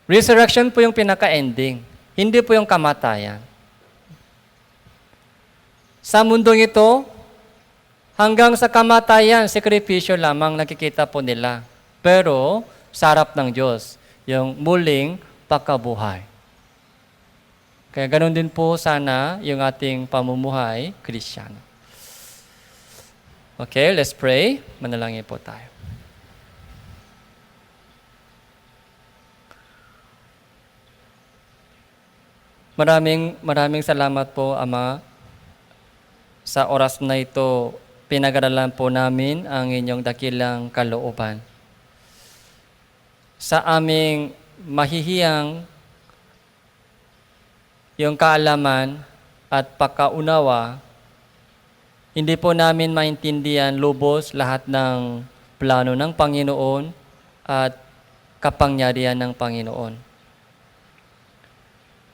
Resurrection po yung pinaka-ending, hindi po yung kamatayan. Sa mundong ito, hanggang sa kamatayan, sakripisyo lamang nakikita po nila. Pero, sa harap ng Diyos, yung muling pagkabuhay. Kaya ganun din po sana yung ating pamumuhay Kristiyano. Okay, let's pray. Manalangin po tayo. Maraming salamat po, Ama, sa oras na ito. Pinag-aralan po namin ang inyong dakilang kalooban. Sa aming mahihiyang yung kaalaman at pagkaunawa, hindi po namin maintindihan lubos lahat ng plano ng Panginoon at kapangyarihan ng Panginoon.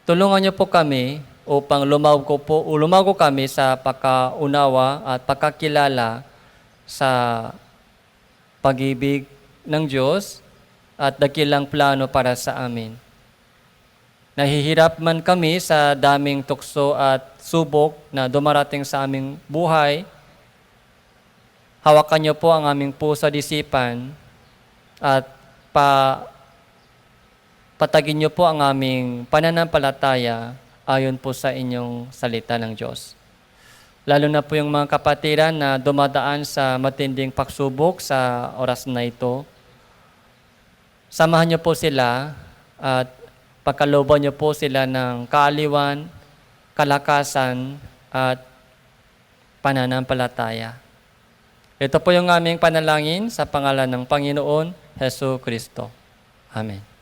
Tulungan niyo po kami upang lumago kami sa pagkaunawa at pagkakilala sa pag-ibig ng Diyos at dakilang plano para sa amin. Nahihirap man kami sa daming tukso at subok na dumarating sa aming buhay, hawakan niyo po ang aming puso at isipan at patagin niyo po ang aming pananampalataya ayon po sa inyong salita ng Diyos. Lalo na po yung mga kapatiran na dumadaan sa matinding pagsubok sa oras na ito. Samahan niyo po sila at pagkalooban niyo po sila ng kaaliwan, kalakasan at pananampalataya. Ito po yung aming panalangin sa pangalan ng Panginoon Hesus Kristo. Amen.